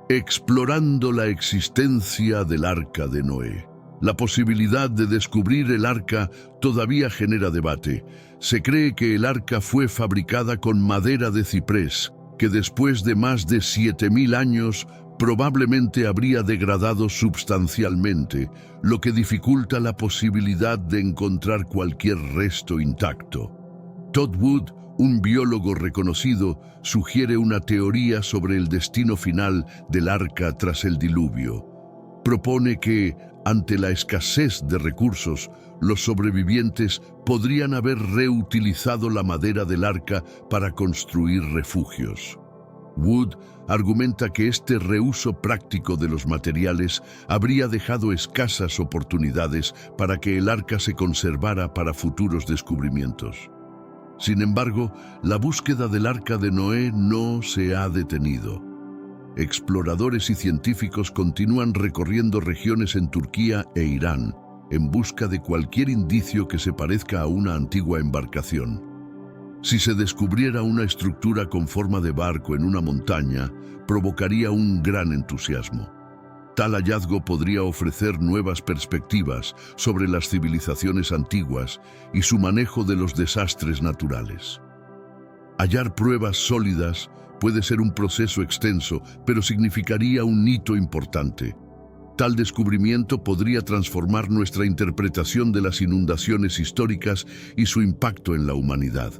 [SPEAKER 1] Explorando la existencia del Arca de Noé. La posibilidad de descubrir el arca todavía genera debate. Se cree que el arca fue fabricada con madera de ciprés, que después de más de 7.000 años probablemente habría degradado sustancialmente, lo que dificulta la posibilidad de encontrar cualquier resto intacto. Todd Wood, un biólogo reconocido, sugiere una teoría sobre el destino final del arca tras el diluvio. Propone que, ante la escasez de recursos, los sobrevivientes podrían haber reutilizado la madera del arca para construir refugios. Wood argumenta que este reuso práctico de los materiales habría dejado escasas oportunidades para que el arca se conservara para futuros descubrimientos. Sin embargo, la búsqueda del Arca de Noé no se ha detenido. Exploradores y científicos continúan recorriendo regiones en Turquía e Irán en busca de cualquier indicio que se parezca a una antigua embarcación. Si se descubriera una estructura con forma de barco en una montaña, provocaría un gran entusiasmo. Tal hallazgo podría ofrecer nuevas perspectivas sobre las civilizaciones antiguas y su manejo de los desastres naturales. Hallar pruebas sólidas puede ser un proceso extenso, pero significaría un hito importante. Tal descubrimiento podría transformar nuestra interpretación de las inundaciones históricas y su impacto en la humanidad.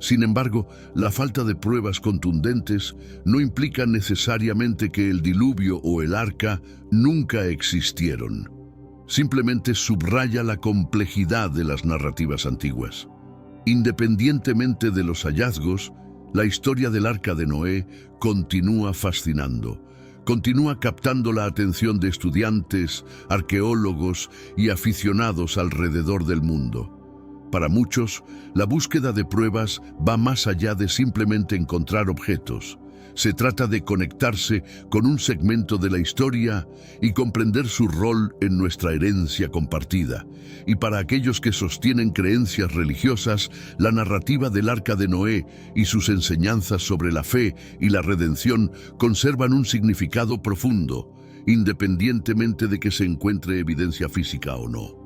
[SPEAKER 1] Sin embargo, la falta de pruebas contundentes no implica necesariamente que el diluvio o el arca nunca existieron. Simplemente subraya la complejidad de las narrativas antiguas. Independientemente de los hallazgos, La historia del Arca de Noé continúa fascinando. Continúa captando la atención de estudiantes, arqueólogos y aficionados alrededor del mundo. Para muchos, la búsqueda de pruebas va más allá de simplemente encontrar objetos. Se trata de conectarse con un segmento de la historia y comprender su rol en nuestra herencia compartida. Y para aquellos que sostienen creencias religiosas, la narrativa del Arca de Noé y sus enseñanzas sobre la fe y la redención conservan un significado profundo, independientemente de que se encuentre evidencia física o no.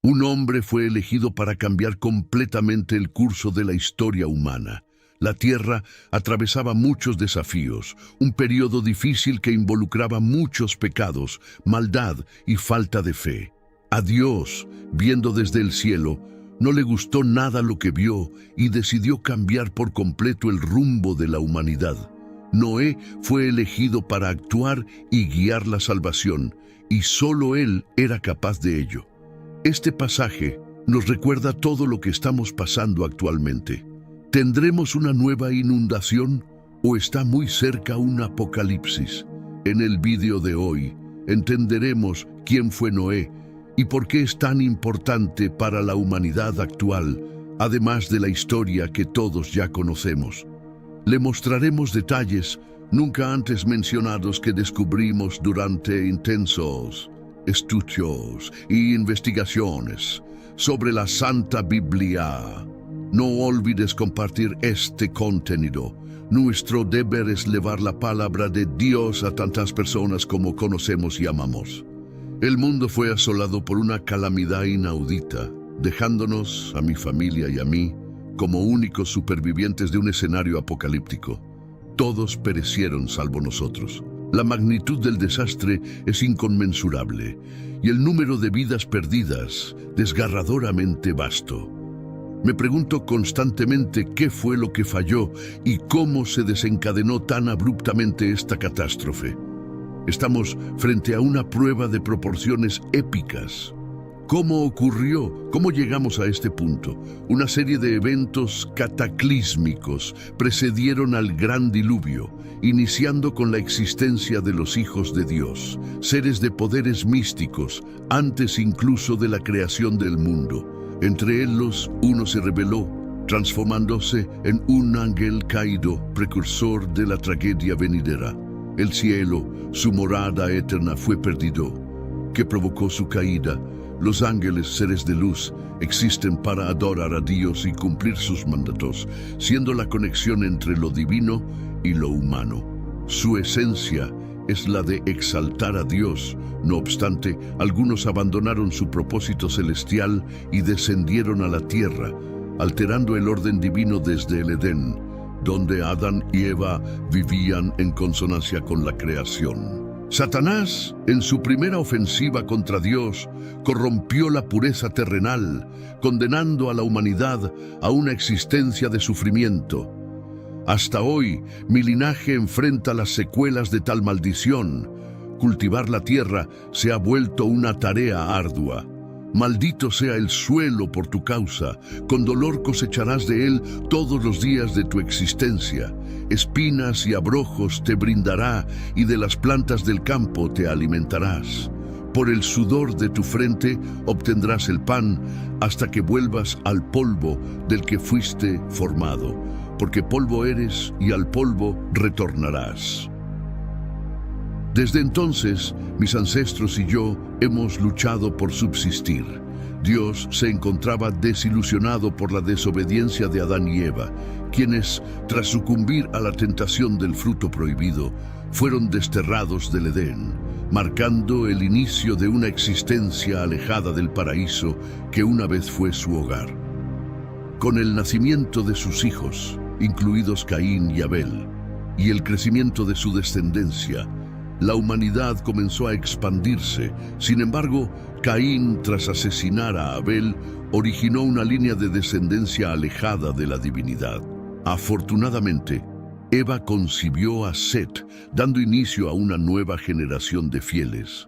[SPEAKER 1] Un hombre fue elegido para cambiar completamente el curso de la historia humana. La Tierra atravesaba muchos desafíos, un periodo difícil que involucraba muchos pecados, maldad y falta de fe. A Dios, viendo desde el cielo, no le gustó nada lo que vio y decidió cambiar por completo el rumbo de la humanidad. Noé fue elegido para actuar y guiar la salvación, y solo él era capaz de ello. Este pasaje nos recuerda todo lo que estamos pasando actualmente. ¿Tendremos una nueva inundación o está muy cerca un apocalipsis? En el vídeo de hoy entenderemos quién fue Noé y por qué es tan importante para la humanidad actual, además de la historia que todos ya conocemos. Le mostraremos detalles nunca antes mencionados que descubrimos durante intensos estudios e investigaciones sobre la Santa Biblia. No olvides compartir este contenido. Nuestro deber es llevar la palabra de Dios a tantas personas como conocemos y amamos. El mundo fue asolado por una calamidad inaudita, dejándonos, a mi familia y a mí, como únicos supervivientes de un escenario apocalíptico. Todos perecieron salvo nosotros. La magnitud del desastre es inconmensurable y el número de vidas perdidas desgarradoramente vasto. Me pregunto constantemente qué fue lo que falló y cómo se desencadenó tan abruptamente esta catástrofe. Estamos frente a una prueba de proporciones épicas. ¿Cómo ocurrió? ¿Cómo llegamos a este punto? Una serie de eventos cataclísmicos precedieron al gran diluvio, iniciando con la existencia de los hijos de Dios, seres de poderes místicos, antes incluso de la creación del mundo. Entre ellos, uno se rebeló, transformándose en un ángel caído, precursor de la tragedia venidera. El cielo, su morada eterna, fue perdido, que provocó su caída. Los ángeles, seres de luz, existen para adorar a Dios y cumplir sus mandatos, siendo la conexión entre lo divino y lo humano. Su esencia es la de exaltar a Dios. No obstante, algunos abandonaron su propósito celestial y descendieron a la tierra, alterando el orden divino desde el Edén, donde Adán y Eva vivían en consonancia con la creación. Satanás, en su primera ofensiva contra Dios, corrompió la pureza terrenal, condenando a la humanidad a una existencia de sufrimiento. Hasta hoy, mi linaje enfrenta las secuelas de tal maldición. Cultivar la tierra se ha vuelto una tarea ardua. Maldito sea el suelo por tu causa, con dolor cosecharás de él todos los días de tu existencia. Espinas y abrojos te brindará, y de las plantas del campo te alimentarás. Por el sudor de tu frente obtendrás el pan, hasta que vuelvas al polvo del que fuiste formado, porque polvo eres y al polvo retornarás. Desde entonces, mis ancestros y yo hemos luchado por subsistir. Dios se encontraba desilusionado por la desobediencia de Adán y Eva, quienes, tras sucumbir a la tentación del fruto prohibido, fueron desterrados del Edén, marcando el inicio de una existencia alejada del paraíso que una vez fue su hogar. Con el nacimiento de sus hijos, incluidos Caín y Abel, y el crecimiento de su descendencia, la humanidad comenzó a expandirse. Sin embargo, Caín, tras asesinar a Abel, originó una línea de descendencia alejada de la divinidad. Afortunadamente, Eva concibió a Set, dando inicio a una nueva generación de fieles.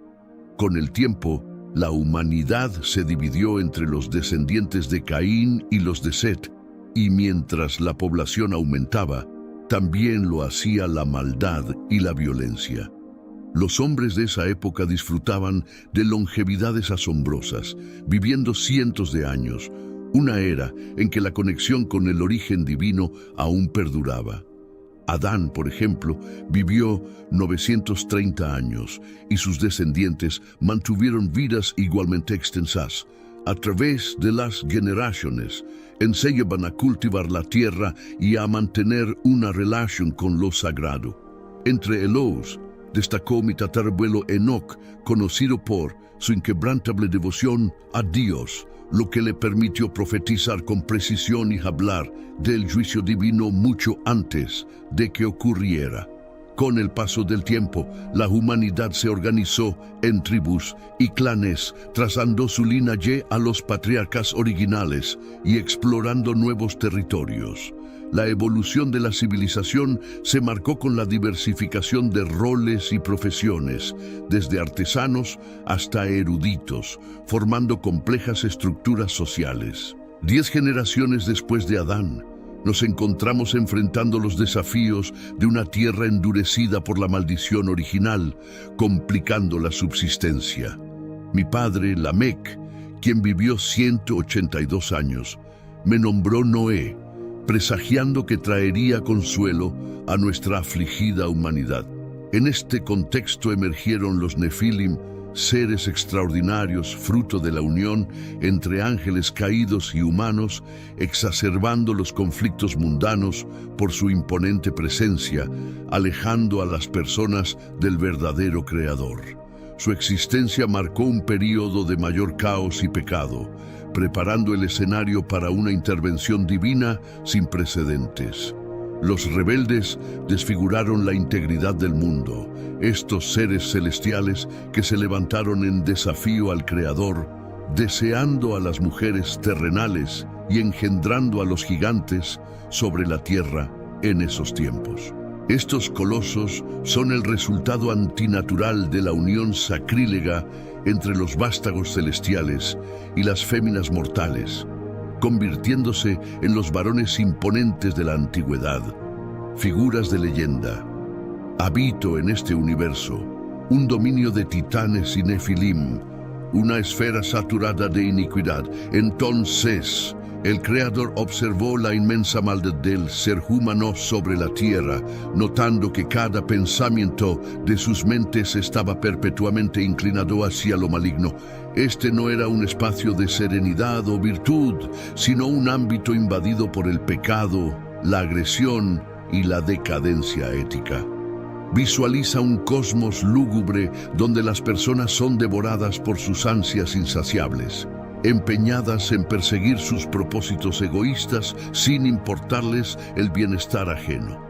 [SPEAKER 1] Con el tiempo, la humanidad se dividió entre los descendientes de Caín y los de Set, Y mientras la población aumentaba, también lo hacía la maldad y la violencia. Los hombres de esa época disfrutaban de longevidades asombrosas, viviendo cientos de años, una era en que la conexión con el origen divino aún perduraba. Adán, por ejemplo, vivió 930 años y sus descendientes mantuvieron vidas igualmente extensas. A través de las generaciones, enseñaban a cultivar la tierra y a mantener una relación con lo sagrado. Entre ellos, destacó mi tatarabuelo Enoc, conocido por su inquebrantable devoción a Dios, lo que le permitió profetizar con precisión y hablar del juicio divino mucho antes de que ocurriera. Con el paso del tiempo, la humanidad se organizó en tribus y clanes, trazando su linaje a los patriarcas originales y explorando nuevos territorios. La evolución de la civilización se marcó con la diversificación de roles y profesiones, desde artesanos hasta eruditos, formando complejas estructuras sociales. 10 generaciones después de Adán, nos encontramos enfrentando los desafíos de una tierra endurecida por la maldición original, complicando la subsistencia. Mi padre, Lamec, quien vivió 182 años, me nombró Noé, presagiando que traería consuelo a nuestra afligida humanidad. En este contexto emergieron los Nefilim, seres extraordinarios fruto de la unión entre ángeles caídos y humanos, exacerbando los conflictos mundanos por su imponente presencia, alejando a las personas del verdadero Creador. Su existencia marcó un período de mayor caos y pecado, preparando el escenario para una intervención divina sin precedentes. Los rebeldes desfiguraron la integridad del mundo, estos seres celestiales que se levantaron en desafío al Creador, deseando a las mujeres terrenales y engendrando a los gigantes sobre la tierra en esos tiempos. Estos colosos son el resultado antinatural de la unión sacrílega entre los vástagos celestiales y las féminas mortales, convirtiéndose en los varones imponentes de la antigüedad, figuras de leyenda. Habito en este universo, un dominio de titanes y nefilim, una esfera saturada de iniquidad. Entonces, el Creador observó la inmensa maldad del ser humano sobre la tierra, notando que cada pensamiento de sus mentes estaba perpetuamente inclinado hacia lo maligno. Este no era un espacio de serenidad o virtud, sino un ámbito invadido por el pecado, la agresión y la decadencia ética. Visualiza un cosmos lúgubre donde las personas son devoradas por sus ansias insaciables, empeñadas en perseguir sus propósitos egoístas sin importarles el bienestar ajeno.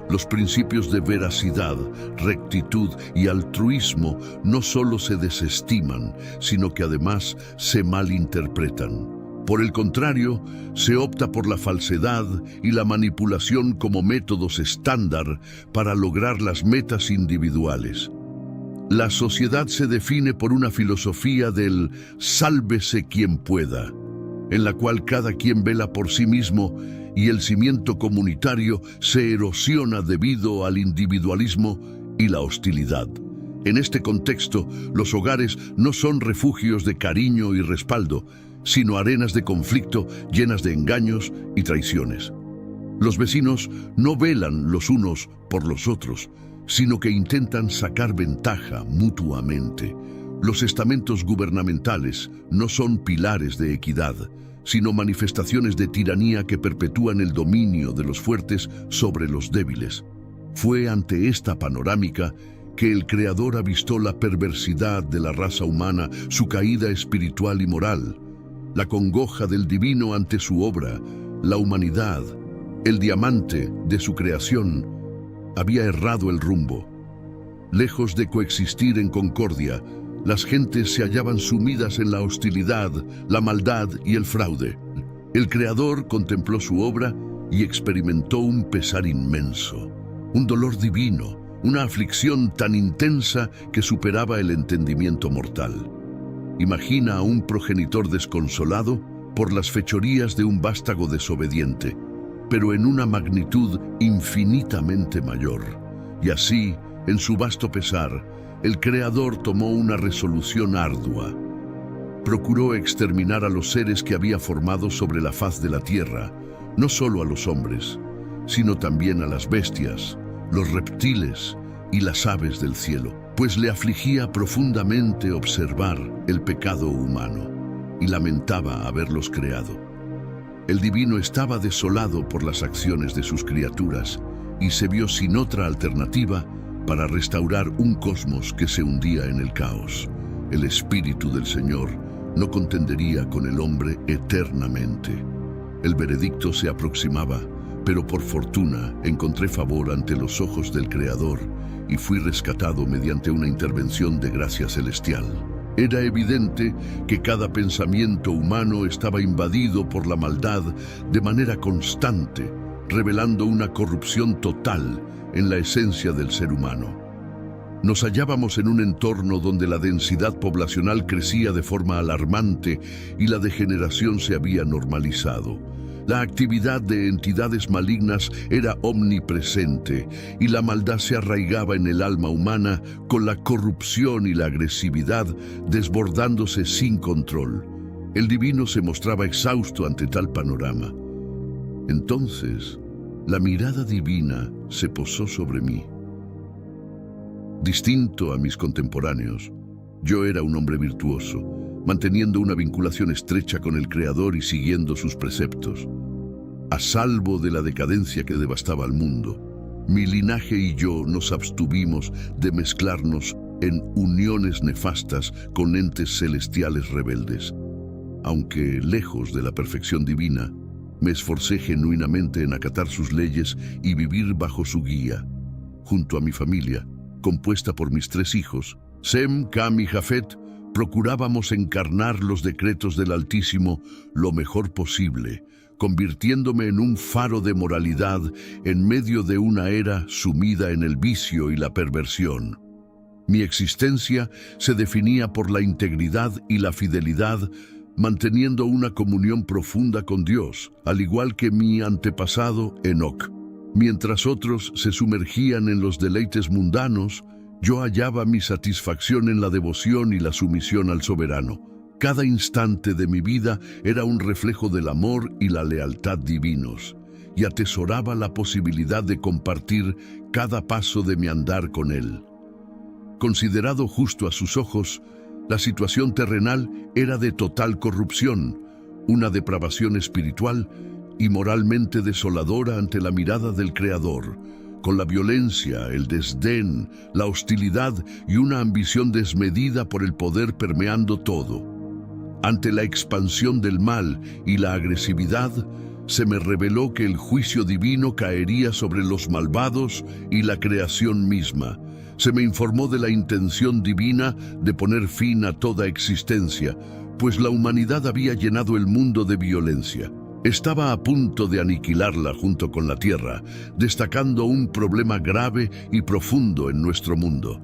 [SPEAKER 1] Los principios de veracidad, rectitud y altruismo no solo se desestiman, sino que además se malinterpretan. Por el contrario, se opta por la falsedad y la manipulación como métodos estándar para lograr las metas individuales. La sociedad se define por una filosofía del sálvese quien pueda, en la cual cada quien vela por sí mismo y el cimiento comunitario se erosiona debido al individualismo y la hostilidad. En este contexto, los hogares no son refugios de cariño y respaldo, sino arenas de conflicto llenas de engaños y traiciones. Los vecinos no velan los unos por los otros, sino que intentan sacar ventaja mutuamente. Los estamentos gubernamentales no son pilares de equidad, sino manifestaciones de tiranía que perpetúan el dominio de los fuertes sobre los débiles. Fue ante esta panorámica que el Creador avistó la perversidad de la raza humana, su caída espiritual y moral, la congoja del divino ante su obra. La humanidad, el diamante de su creación, había errado el rumbo. Lejos de coexistir en concordia, las gentes se hallaban sumidas en la hostilidad, la maldad y el fraude. El Creador contempló su obra y experimentó un pesar inmenso, un dolor divino, una aflicción tan intensa que superaba el entendimiento mortal. Imagina a un progenitor desconsolado por las fechorías de un vástago desobediente, pero en una magnitud infinitamente mayor. Y así, en su vasto pesar, el Creador tomó una resolución ardua. Procuró exterminar a los seres que había formado sobre la faz de la tierra, no solo a los hombres, sino también a las bestias, los reptiles y las aves del cielo, pues le afligía profundamente observar el pecado humano y lamentaba haberlos creado. El divino estaba desolado por las acciones de sus criaturas y se vio sin otra alternativa para restaurar un cosmos que se hundía en el caos. El Espíritu del Señor no contendería con el hombre eternamente. El veredicto se aproximaba, pero por fortuna encontré favor ante los ojos del Creador y fui rescatado mediante una intervención de gracia celestial. Era evidente que cada pensamiento humano estaba invadido por la maldad de manera constante, revelando una corrupción total en la esencia del ser humano. Nos hallábamos en un entorno donde la densidad poblacional crecía de forma alarmante y la degeneración se había normalizado. La actividad de entidades malignas era omnipresente y la maldad se arraigaba en el alma humana con la corrupción y la agresividad desbordándose sin control. El divino se mostraba exhausto ante tal panorama. Entonces, la mirada divina se posó sobre mí. Distinto a mis contemporáneos, yo era un hombre virtuoso, manteniendo una vinculación estrecha con el Creador y siguiendo sus preceptos. A salvo de la decadencia que devastaba al mundo, mi linaje y yo nos abstuvimos de mezclarnos en uniones nefastas con entes celestiales rebeldes. Aunque lejos de la perfección divina, me esforcé genuinamente en acatar sus leyes y vivir bajo su guía. Junto a mi familia, compuesta por mis 3 hijos, Sem, Cam y Jafet, procurábamos encarnar los decretos del Altísimo lo mejor posible, convirtiéndome en un faro de moralidad en medio de una era sumida en el vicio y la perversión. Mi existencia se definía por la integridad y la fidelidad, manteniendo una comunión profunda con Dios, al igual que mi antepasado Enoc. Mientras otros se sumergían en los deleites mundanos, yo hallaba mi satisfacción en la devoción y la sumisión al soberano. Cada instante de mi vida era un reflejo del amor y la lealtad divinos, y atesoraba la posibilidad de compartir cada paso de mi andar con él. Considerado justo a sus ojos, la situación terrenal era de total corrupción, una depravación espiritual y moralmente desoladora ante la mirada del Creador, con la violencia, el desdén, la hostilidad y una ambición desmedida por el poder permeando todo. Ante la expansión del mal y la agresividad, se me reveló que el juicio divino caería sobre los malvados y la creación misma. Se me informó de la intención divina de poner fin a toda existencia, pues la humanidad había llenado el mundo de violencia. Estaba a punto de aniquilarla junto con la tierra, destacando un problema grave y profundo en nuestro mundo.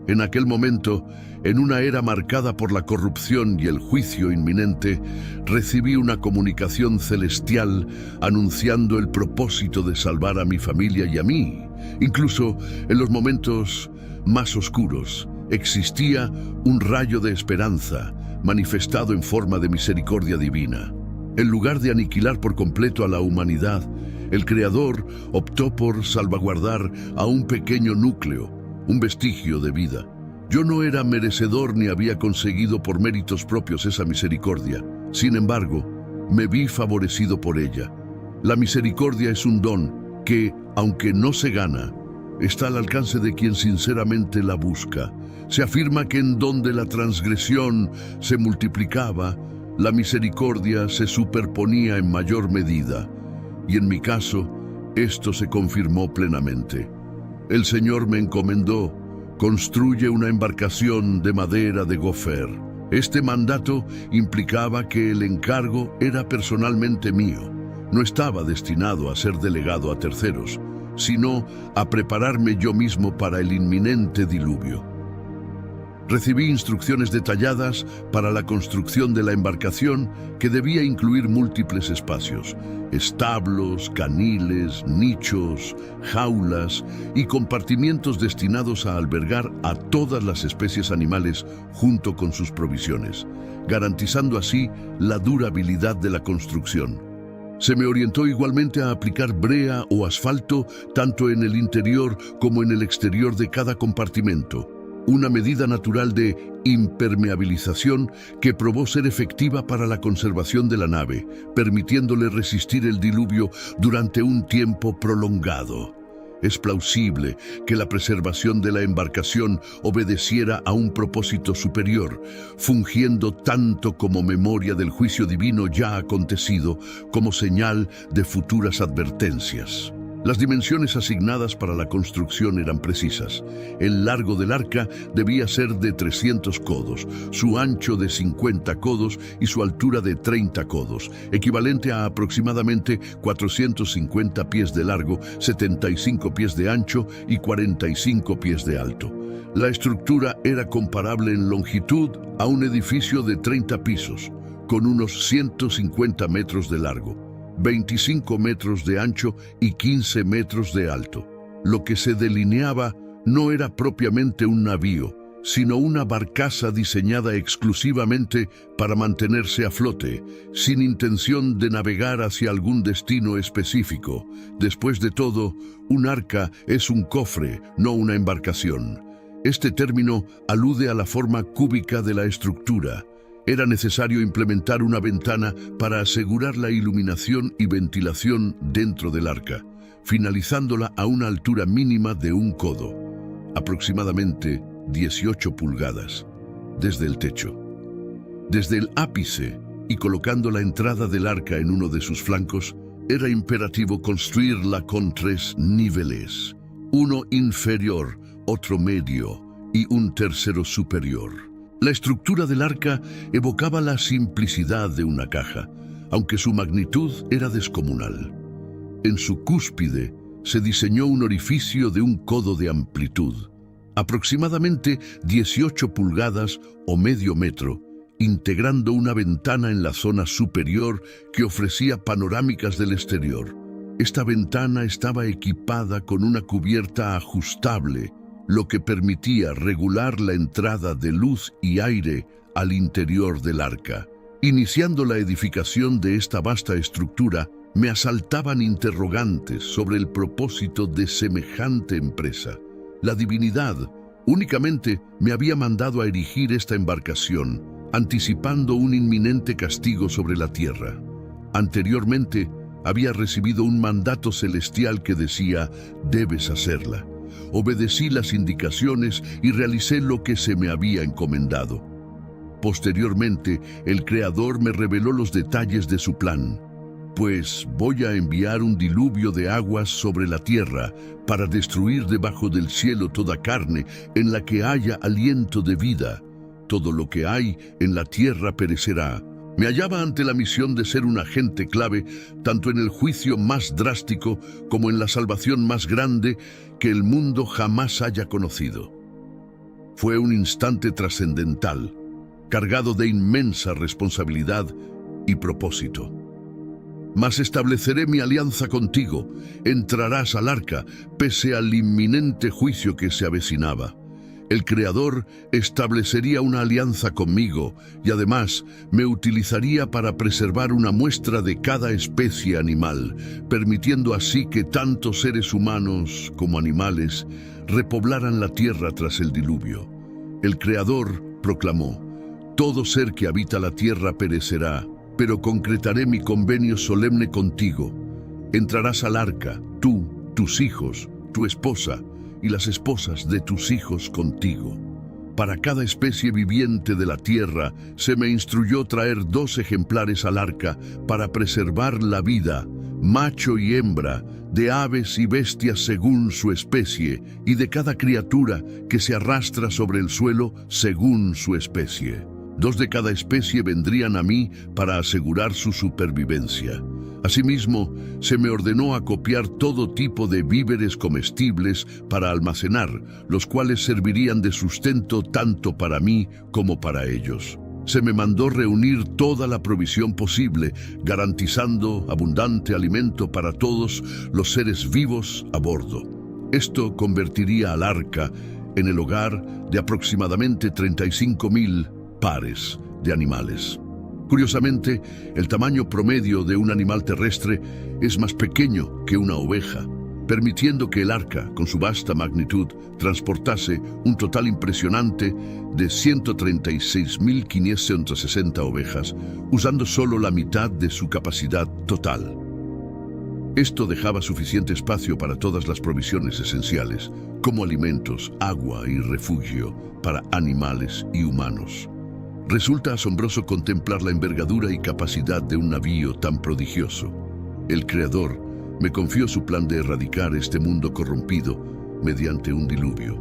[SPEAKER 1] En aquel momento, en una era marcada por la corrupción y el juicio inminente, recibí una comunicación celestial anunciando el propósito de salvar a mi familia y a mí. Incluso en los momentos más oscuros, existía un rayo de esperanza manifestado en forma de misericordia divina. En lugar de aniquilar por completo a la humanidad, el Creador optó por salvaguardar a un pequeño núcleo, un vestigio de vida. Yo no era merecedor ni había conseguido por méritos propios esa misericordia. Sin embargo, me vi favorecido por ella. La misericordia es un don que, aunque no se gana, está al alcance de quien sinceramente la busca. Se afirma que en donde la transgresión se multiplicaba, la misericordia se superponía en mayor medida, y en mi caso, esto se confirmó plenamente. El Señor me encomendó: construye una embarcación de madera de gofer. Este mandato implicaba que el encargo era personalmente mío. No estaba destinado a ser delegado a terceros, sino a prepararme yo mismo para el inminente diluvio. Recibí instrucciones detalladas para la construcción de la embarcación que debía incluir múltiples espacios: establos, caniles, nichos, jaulas y compartimientos destinados a albergar a todas las especies animales junto con sus provisiones, garantizando así la durabilidad de la construcción. Se me orientó igualmente a aplicar brea o asfalto tanto en el interior como en el exterior de cada compartimento, una medida natural de impermeabilización que probó ser efectiva para la conservación de la nave, permitiéndole resistir el diluvio durante un tiempo prolongado. Es plausible que la preservación de la embarcación obedeciera a un propósito superior, fungiendo tanto como memoria del juicio divino ya acontecido, como señal de futuras advertencias. Las dimensiones asignadas para la construcción eran precisas. El largo del arca debía ser de 300 codos, su ancho de 50 codos y su altura de 30 codos, equivalente a aproximadamente 450 pies de largo, 75 pies de ancho y 45 pies de alto. La estructura era comparable en longitud a un edificio de 30 pisos, con unos 150 metros de largo, 25 metros de ancho y 15 metros de alto. Lo que se delineaba no era propiamente un navío, sino una barcaza diseñada exclusivamente para mantenerse a flote, sin intención de navegar hacia algún destino específico. Después de todo, un arca es un cofre, no una embarcación. Este término alude a la forma cúbica de la estructura. Era necesario implementar una ventana para asegurar la iluminación y ventilación dentro del arca, finalizándola a una altura mínima de 1 codo, aproximadamente 18 pulgadas, desde el techo. Desde el ápice y colocando la entrada del arca en uno de sus flancos, era imperativo construirla con 3 niveles, uno inferior, otro medio y un tercero superior. La estructura del arca evocaba la simplicidad de una caja, aunque su magnitud era descomunal. En su cúspide se diseñó un orificio de 1 codo de amplitud, aproximadamente 18 pulgadas o medio metro, integrando una ventana en la zona superior que ofrecía panorámicas del exterior. Esta ventana estaba equipada con una cubierta ajustable, lo que permitía regular la entrada de luz y aire al interior del arca. Iniciando la edificación de esta vasta estructura, me asaltaban interrogantes sobre el propósito de semejante empresa. La divinidad únicamente me había mandado a erigir esta embarcación, anticipando un inminente castigo sobre la tierra. Anteriormente, había recibido un mandato celestial que decía: debes hacerla. Obedecí las indicaciones y realicé lo que se me había encomendado. Posteriormente, el Creador me reveló los detalles de su plan. Pues voy a enviar un diluvio de aguas sobre la tierra para destruir debajo del cielo toda carne en la que haya aliento de vida. Todo lo que hay en la tierra perecerá. Me hallaba ante la misión de ser un agente clave, tanto en el juicio más drástico como en la salvación más grande que el mundo jamás haya conocido. Fue un instante trascendental, cargado de inmensa responsabilidad y propósito. Mas estableceré mi alianza contigo, entrarás al arca, pese al inminente juicio que se avecinaba. El Creador establecería una alianza conmigo y además me utilizaría para preservar una muestra de cada especie animal, permitiendo así que tanto seres humanos como animales repoblaran la tierra tras el diluvio. El Creador proclamó: todo ser que habita la tierra perecerá, pero concretaré mi convenio solemne contigo. Entrarás al arca, tú, tus hijos, tu esposa, y las esposas de tus hijos contigo. Para cada especie viviente de la tierra se me instruyó traer 2 ejemplares al arca para preservar la vida, macho y hembra, de aves y bestias según su especie, y de cada criatura que se arrastra sobre el suelo según su especie. 2 de cada especie vendrían a mí para asegurar su supervivencia. Asimismo, se me ordenó acopiar todo tipo de víveres comestibles para almacenar, los cuales servirían de sustento tanto para mí como para ellos. Se me mandó reunir toda la provisión posible, garantizando abundante alimento para todos los seres vivos a bordo. Esto convertiría al arca en el hogar de aproximadamente 35.000 pares de animales. Curiosamente, el tamaño promedio de un animal terrestre es más pequeño que una oveja, permitiendo que el arca, con su vasta magnitud, transportase un total impresionante de 136.560 ovejas, usando solo la mitad de su capacidad total. Esto dejaba suficiente espacio para todas las provisiones esenciales, como alimentos, agua y refugio para animales y humanos. Resulta asombroso contemplar la envergadura y capacidad de un navío tan prodigioso. El Creador me confió su plan de erradicar este mundo corrompido mediante un diluvio.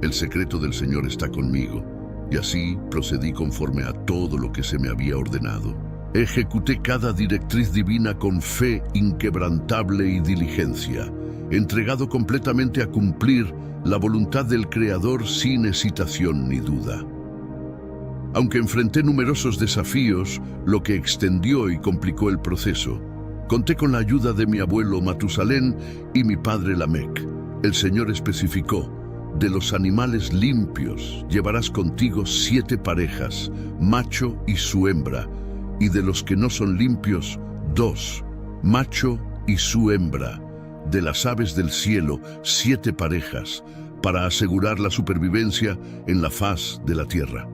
[SPEAKER 1] El secreto del Señor está conmigo, y así procedí conforme a todo lo que se me había ordenado. Ejecuté cada directriz divina con fe inquebrantable y diligencia, entregado completamente a cumplir la voluntad del Creador sin hesitación ni duda. Aunque enfrenté numerosos desafíos, lo que extendió y complicó el proceso, conté con la ayuda de mi abuelo Matusalén y mi padre Lamec. El Señor especificó: de los animales limpios llevarás contigo 7 parejas, macho y su hembra, y de los que no son limpios, 2, macho y su hembra. De las aves del cielo, 7 parejas, para asegurar la supervivencia en la faz de la tierra.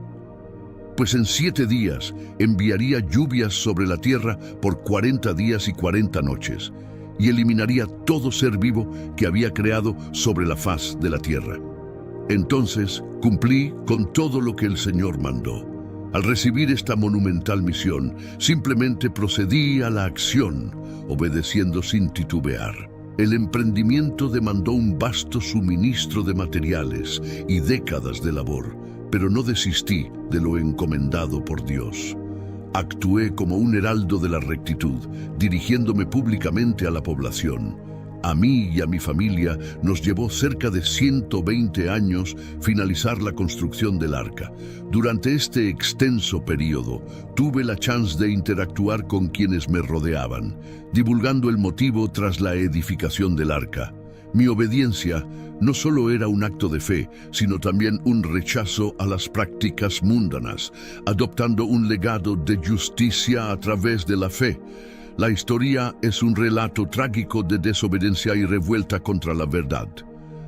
[SPEAKER 1] Pues en 7 días enviaría lluvias sobre la tierra por 40 días y 40 noches, y eliminaría todo ser vivo que había creado sobre la faz de la tierra. Entonces cumplí con todo lo que el Señor mandó. Al recibir esta monumental misión, simplemente procedí a la acción, obedeciendo sin titubear. El emprendimiento demandó un vasto suministro de materiales y décadas de labor, pero no desistí de lo encomendado por Dios. Actué como un heraldo de la rectitud, dirigiéndome públicamente a la población. A mí y a mi familia nos llevó cerca de 120 años finalizar la construcción del arca. Durante este extenso periodo, tuve la chance de interactuar con quienes me rodeaban, divulgando el motivo tras la edificación del arca. Mi obediencia no solo era un acto de fe, sino también un rechazo a las prácticas mundanas, adoptando un legado de justicia a través de la fe. La historia es un relato trágico de desobediencia y revuelta contra la verdad.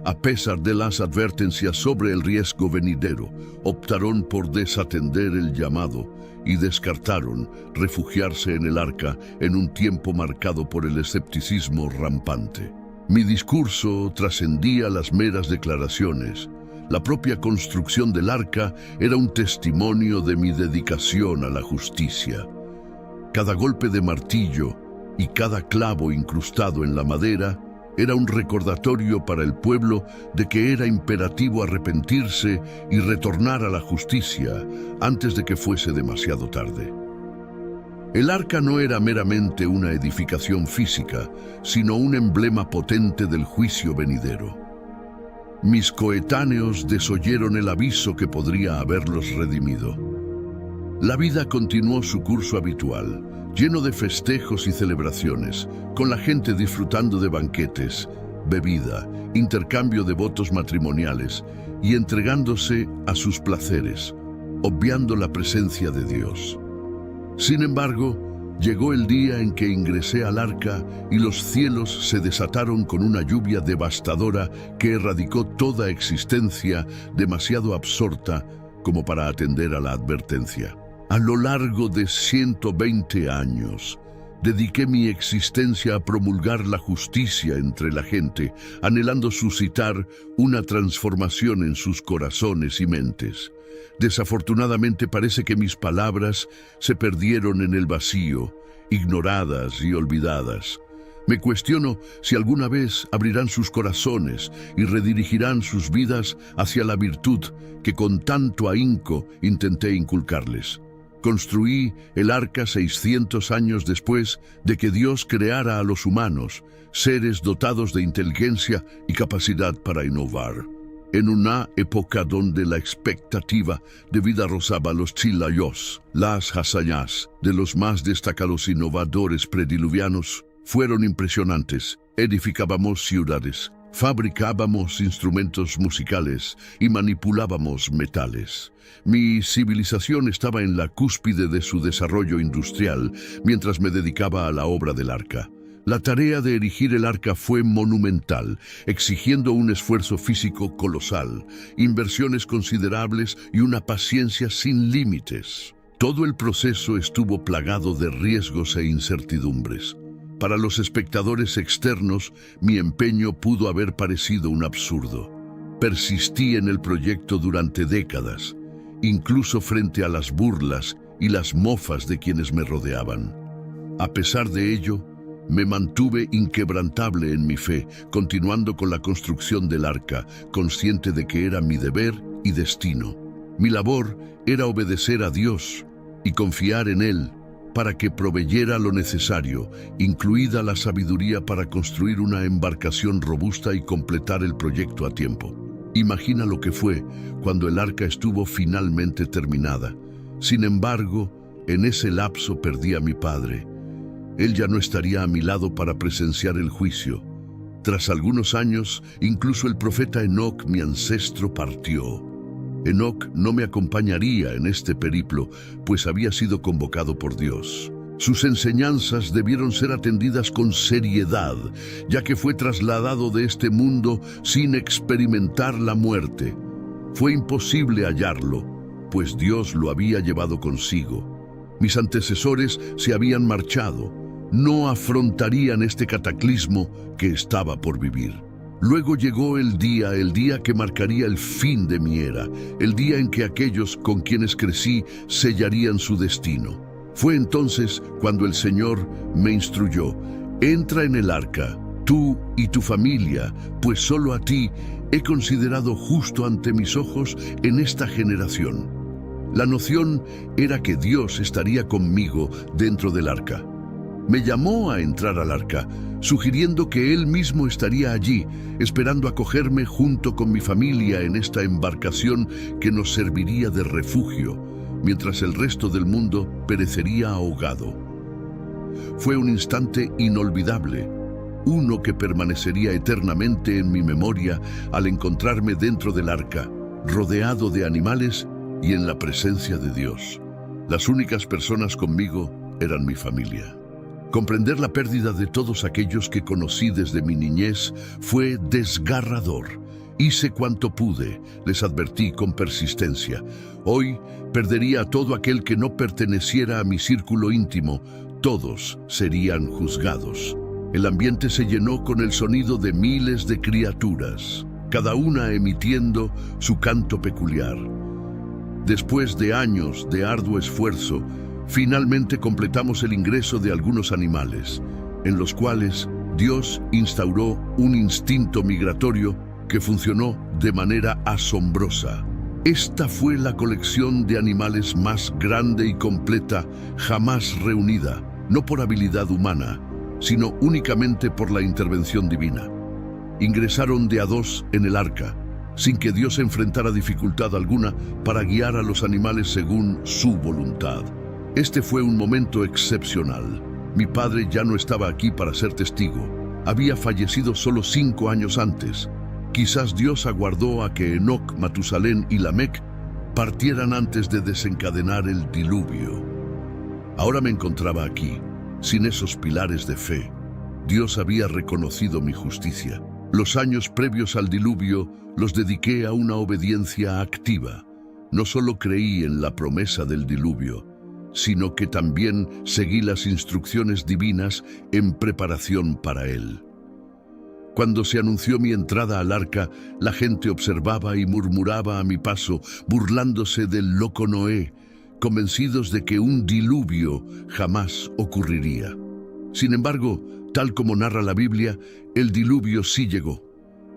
[SPEAKER 1] A pesar de las advertencias sobre el riesgo venidero, optaron por desatender el llamado y descartaron refugiarse en el arca en un tiempo marcado por el escepticismo rampante. Mi discurso trascendía las meras declaraciones. La propia construcción del arca era un testimonio de mi dedicación a la justicia. Cada golpe de martillo y cada clavo incrustado en la madera era un recordatorio para el pueblo de que era imperativo arrepentirse y retornar a la justicia antes de que fuese demasiado tarde. El arca no era meramente una edificación física, sino un emblema potente del juicio venidero. Mis coetáneos desoyeron el aviso que podría haberlos redimido. La vida continuó su curso habitual, lleno de festejos y celebraciones, con la gente disfrutando de banquetes, bebida, intercambio de votos matrimoniales y entregándose a sus placeres, obviando la presencia de Dios. Sin embargo, llegó el día en que ingresé al arca y los cielos se desataron con una lluvia devastadora que erradicó toda existencia demasiado absorta como para atender a la advertencia. A lo largo de 120 años, dediqué mi existencia a promulgar la justicia entre la gente, anhelando suscitar una transformación en sus corazones y mentes. Desafortunadamente parece que mis palabras se perdieron en el vacío, ignoradas y olvidadas. Me cuestiono si alguna vez abrirán sus corazones y redirigirán sus vidas hacia la virtud que con tanto ahínco intenté inculcarles. Construí el arca 600 años después de que Dios creara a los humanos, seres dotados de inteligencia y capacidad para innovar. En una época donde la expectativa de vida rozaba los chilayos, las hazañas de los más destacados innovadores prediluvianos fueron impresionantes. Edificábamos ciudades, fabricábamos instrumentos musicales y manipulábamos metales. Mi civilización estaba en la cúspide de su desarrollo industrial mientras me dedicaba a la obra del arca. La tarea de erigir el arca fue monumental, exigiendo un esfuerzo físico colosal, inversiones considerables y una paciencia sin límites. Todo el proceso estuvo plagado de riesgos e incertidumbres. Para los espectadores externos, mi empeño pudo haber parecido un absurdo. Persistí en el proyecto durante décadas, incluso frente a las burlas y las mofas de quienes me rodeaban. A pesar de ello, me mantuve inquebrantable en mi fe, continuando con la construcción del arca, consciente de que era mi deber y destino. Mi labor era obedecer a Dios y confiar en Él para que proveyera lo necesario, incluida la sabiduría para construir una embarcación robusta y completar el proyecto a tiempo. Imagina lo que fue cuando el arca estuvo finalmente terminada. Sin embargo, en ese lapso perdí a mi padre. Él ya no estaría a mi lado para presenciar el juicio. Tras algunos años, incluso el profeta Enoc, mi ancestro, partió. Enoc no me acompañaría en este periplo, pues había sido convocado por Dios. Sus enseñanzas debieron ser atendidas con seriedad, ya que fue trasladado de este mundo sin experimentar la muerte. Fue imposible hallarlo, pues Dios lo había llevado consigo. Mis antecesores se habían marchado. No afrontarían este cataclismo que estaba por vivir. Luego llegó el día que marcaría el fin de mi era, el día en que aquellos con quienes crecí sellarían su destino. Fue entonces cuando el Señor me instruyó: entra en el arca, tú y tu familia, pues solo a ti he considerado justo ante mis ojos en esta generación. La noción era que Dios estaría conmigo dentro del arca. Me llamó a entrar al arca, sugiriendo que Él mismo estaría allí, esperando acogerme junto con mi familia en esta embarcación que nos serviría de refugio, mientras el resto del mundo perecería ahogado. Fue un instante inolvidable, uno que permanecería eternamente en mi memoria al encontrarme dentro del arca, rodeado de animales y en la presencia de Dios. Las únicas personas conmigo eran mi familia. Comprender la pérdida de todos aquellos que conocí desde mi niñez fue desgarrador. Hice cuanto pude, les advertí con persistencia. Hoy perdería a todo aquel que no perteneciera a mi círculo íntimo. Todos serían juzgados. El ambiente se llenó con el sonido de miles de criaturas, cada una emitiendo su canto peculiar. Después de años de arduo esfuerzo, finalmente completamos el ingreso de algunos animales, en los cuales Dios instauró un instinto migratorio que funcionó de manera asombrosa. Esta fue la colección de animales más grande y completa jamás reunida, no por habilidad humana, sino únicamente por la intervención divina. Ingresaron de a dos en el arca, sin que Dios enfrentara dificultad alguna para guiar a los animales según su voluntad. Este fue un momento excepcional. Mi padre ya no estaba aquí para ser testigo. Había fallecido solo 5 años antes. Quizás Dios aguardó a que Enoc, Matusalén y Lamec partieran antes de desencadenar el diluvio. Ahora me encontraba aquí, sin esos pilares de fe. Dios había reconocido mi justicia. Los años previos al diluvio los dediqué a una obediencia activa. No solo creí en la promesa del diluvio, sino que también seguí las instrucciones divinas en preparación para él. Cuando se anunció mi entrada al arca, la gente observaba y murmuraba a mi paso, burlándose del loco Noé, convencidos de que un diluvio jamás ocurriría. Sin embargo, tal como narra la Biblia, el diluvio sí llegó.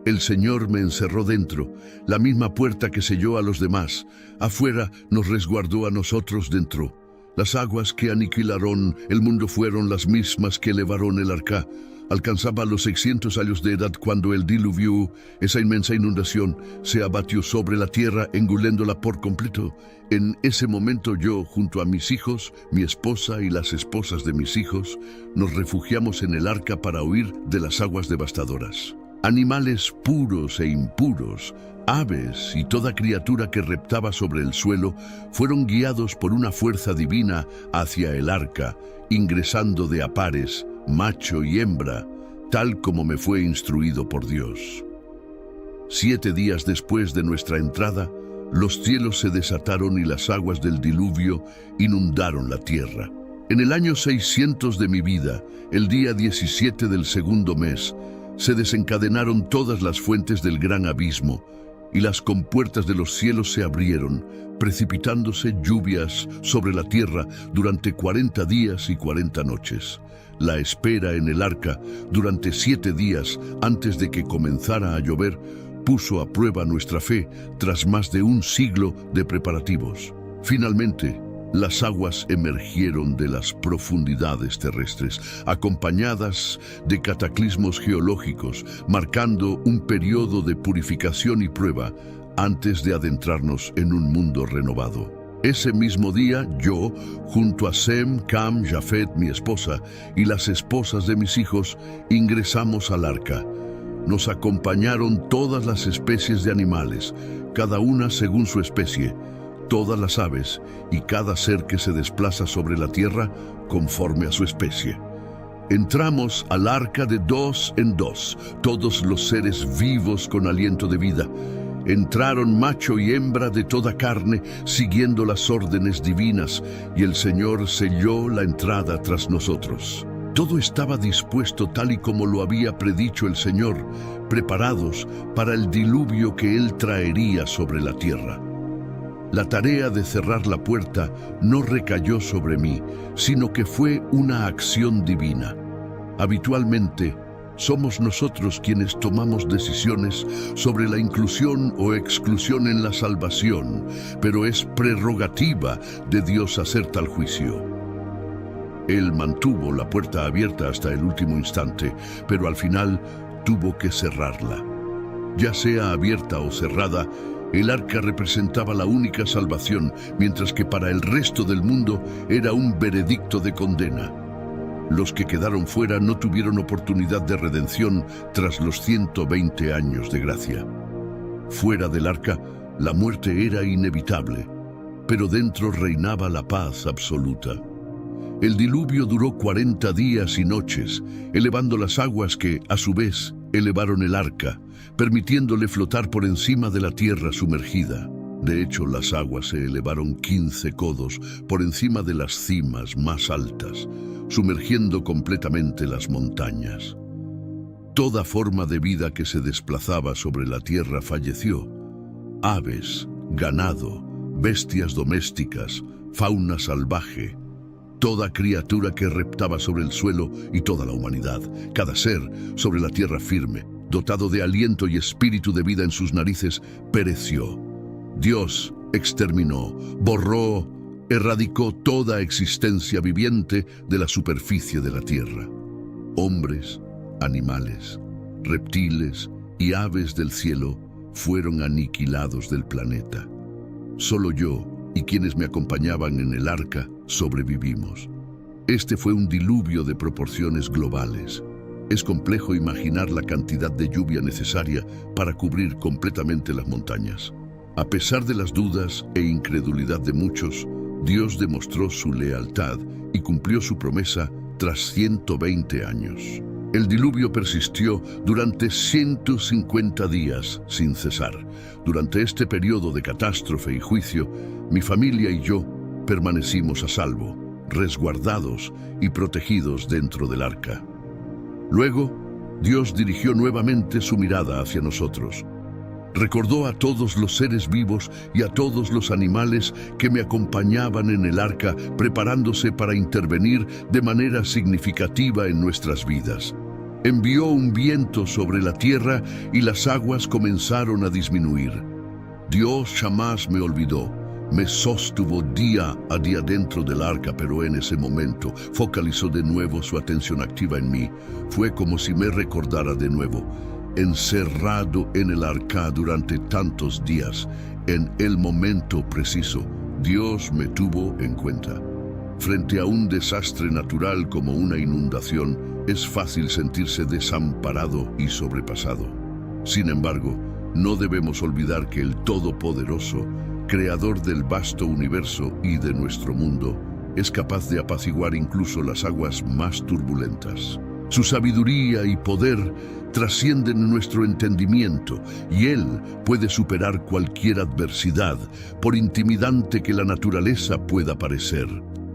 [SPEAKER 1] El Señor me encerró dentro, la misma puerta que selló a los demás. Afuera nos resguardó a nosotros dentro. Las aguas que aniquilaron el mundo fueron las mismas que elevaron el arca. Alcanzaba los 600 años de edad cuando el diluvio, esa inmensa inundación, se abatió sobre la tierra, engulléndola por completo. En ese momento yo, junto a mis hijos, mi esposa y las esposas de mis hijos, nos refugiamos en el arca para huir de las aguas devastadoras. Animales puros e impuros, aves y toda criatura que reptaba sobre el suelo fueron guiados por una fuerza divina hacia el arca, ingresando de a pares, macho y hembra, tal como me fue instruido por Dios. 7 días después de nuestra entrada, los cielos se desataron y las aguas del diluvio inundaron la tierra. En el año 600 de mi vida, el día 17 del segundo mes, se desencadenaron todas las fuentes del gran abismo, y las compuertas de los cielos se abrieron, precipitándose lluvias sobre la tierra durante 40 días y 40 noches. La espera en el arca durante 7 días antes de que comenzara a llover puso a prueba nuestra fe tras más de un siglo de preparativos. Finalmente, las aguas emergieron de las profundidades terrestres, acompañadas de cataclismos geológicos, marcando un periodo de purificación y prueba antes de adentrarnos en un mundo renovado. Ese mismo día, yo, junto a Sem, Cam, Jafet, mi esposa, y las esposas de mis hijos, ingresamos al arca. Nos acompañaron todas las especies de animales, cada una según su especie, todas las aves y cada ser que se desplaza sobre la tierra conforme a su especie. Entramos al arca de 2 en 2, todos los seres vivos con aliento de vida. Entraron macho y hembra de toda carne, siguiendo las órdenes divinas, y el Señor selló la entrada tras nosotros. Todo estaba dispuesto tal y como lo había predicho el Señor, preparados para el diluvio que Él traería sobre la tierra. La tarea de cerrar la puerta no recayó sobre mí, sino que fue una acción divina. Habitualmente, somos nosotros quienes tomamos decisiones sobre la inclusión o exclusión en la salvación, pero es prerrogativa de Dios hacer tal juicio. Él mantuvo la puerta abierta hasta el último instante, pero al final tuvo que cerrarla. Ya sea abierta o cerrada, el arca representaba la única salvación, mientras que para el resto del mundo era un veredicto de condena. Los que quedaron fuera no tuvieron oportunidad de redención tras los 120 años de gracia. Fuera del arca, la muerte era inevitable, pero dentro reinaba la paz absoluta. El diluvio duró 40 días y noches, elevando las aguas que, a su vez, elevaron el arca, permitiéndole flotar por encima de la tierra sumergida. De hecho, las aguas se elevaron 15 codos por encima de las cimas más altas, sumergiendo completamente las montañas. Toda forma de vida que se desplazaba sobre la tierra falleció. Aves, ganado, bestias domésticas, fauna salvaje, toda criatura que reptaba sobre el suelo y toda la humanidad, cada ser sobre la tierra firme, dotado de aliento y espíritu de vida en sus narices, pereció. Dios exterminó, borró, erradicó toda existencia viviente de la superficie de la tierra. Hombres, animales, reptiles y aves del cielo fueron aniquilados del planeta. Solo yo y quienes me acompañaban en el arca sobrevivimos. Este fue un diluvio de proporciones globales. Es complejo imaginar la cantidad de lluvia necesaria para cubrir completamente las montañas. A pesar de las dudas e incredulidad de muchos, Dios demostró su lealtad y cumplió su promesa tras 120 años. El diluvio persistió durante 150 días sin cesar. Durante este periodo de catástrofe y juicio, mi familia y yo permanecimos a salvo, resguardados y protegidos dentro del arca. Luego, Dios dirigió nuevamente su mirada hacia nosotros. Recordó a todos los seres vivos y a todos los animales que me acompañaban en el arca, preparándose para intervenir de manera significativa en nuestras vidas. Envió un viento sobre la tierra y las aguas comenzaron a disminuir. Dios jamás me olvidó, me sostuvo día a día dentro del arca, pero en ese momento focalizó de nuevo su atención activa en mí. Fue como si me recordara de nuevo, encerrado en el arca durante tantos días, en el momento preciso, Dios me tuvo en cuenta. Frente a un desastre natural como una inundación, es fácil sentirse desamparado y sobrepasado. Sin embargo, no debemos olvidar que el Todopoderoso, creador del vasto universo y de nuestro mundo, es capaz de apaciguar incluso las aguas más turbulentas. Su sabiduría y poder trascienden nuestro entendimiento y Él puede superar cualquier adversidad, por intimidante que la naturaleza pueda parecer.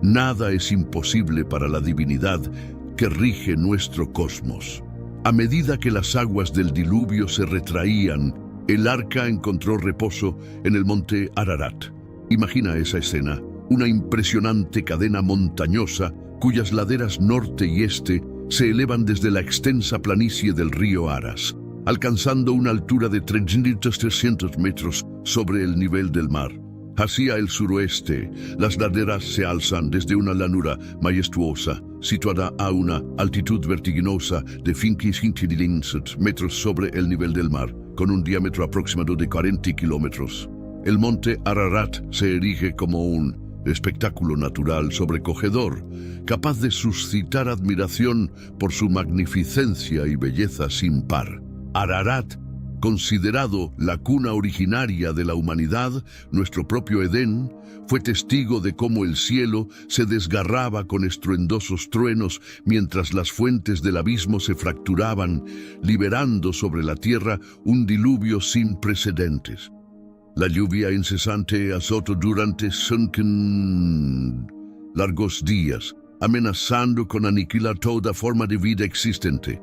[SPEAKER 1] Nada es imposible para la divinidad que rige nuestro cosmos. A medida que las aguas del diluvio se retraían, el arca encontró reposo en el monte Ararat. Imagina esa escena, una impresionante cadena montañosa cuyas laderas norte y este se elevan desde la extensa planicie del río Aras, alcanzando una altura de 3.300 metros sobre el nivel del mar. Hacia el suroeste, las laderas se alzan desde una llanura majestuosa, situada a una altitud vertiginosa de 5.500 metros sobre el nivel del mar, con un diámetro aproximado de 40 kilómetros. El monte Ararat se erige como un espectáculo natural sobrecogedor, capaz de suscitar admiración por su magnificencia y belleza sin par. Ararat, considerado la cuna originaria de la humanidad, nuestro propio Edén, fue testigo de cómo el cielo se desgarraba con estruendosos truenos mientras las fuentes del abismo se fracturaban, liberando sobre la tierra un diluvio sin precedentes. La lluvia incesante azotó durante largos días, amenazando con aniquilar toda forma de vida existente.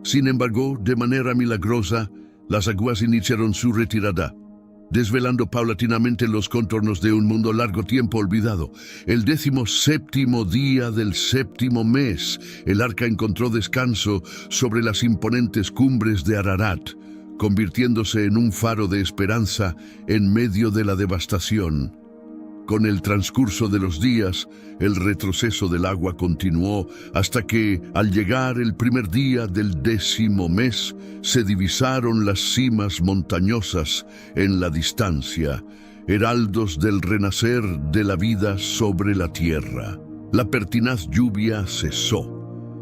[SPEAKER 1] Sin embargo, de manera milagrosa, las aguas iniciaron su retirada, desvelando paulatinamente los contornos de un mundo largo tiempo olvidado. El 17º día del 7º mes, el arca encontró descanso sobre las imponentes cumbres de Ararat, convirtiéndose en un faro de esperanza en medio de la devastación. Con el transcurso de los días, el retroceso del agua continuó hasta que, al llegar el primer día del 10º mes, se divisaron las cimas montañosas en la distancia, heraldos del renacer de la vida sobre la tierra. La pertinaz lluvia cesó,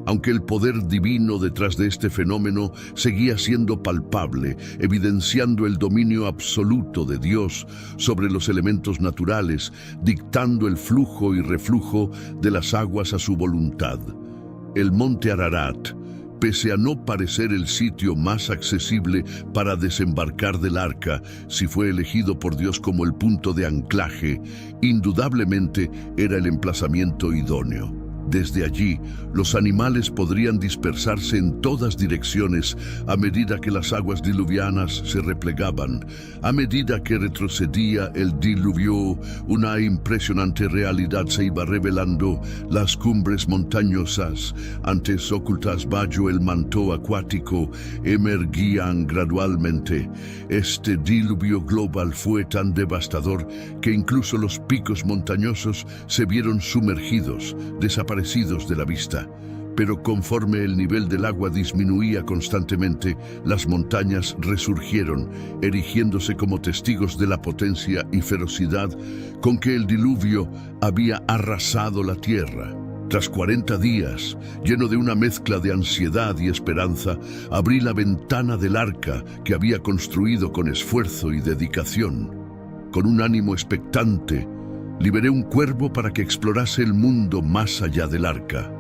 [SPEAKER 1] aunque el poder divino detrás de este fenómeno seguía siendo palpable, evidenciando el dominio absoluto de Dios sobre los elementos naturales, dictando el flujo y reflujo de las aguas a su voluntad. El monte Ararat, pese a no parecer el sitio más accesible para desembarcar del arca, si fue elegido por Dios como el punto de anclaje, indudablemente era el emplazamiento idóneo. Desde allí, los animales podrían dispersarse en todas direcciones a medida que las aguas diluvianas se replegaban. A medida que retrocedía el diluvio, una impresionante realidad se iba revelando. Las cumbres montañosas, antes ocultas bajo el manto acuático, emergían gradualmente. Este diluvio global fue tan devastador que incluso los picos montañosos se vieron sumergidos, desaparecidos de la vista. Pero conforme el nivel del agua disminuía constantemente, las montañas resurgieron, erigiéndose como testigos de la potencia y ferocidad con que el diluvio había arrasado la tierra. Tras 40 días, lleno de una mezcla de ansiedad y esperanza, abrí la ventana del arca que había construido con esfuerzo y dedicación. Con un ánimo expectante, liberé un cuervo para que explorase el mundo más allá del arca.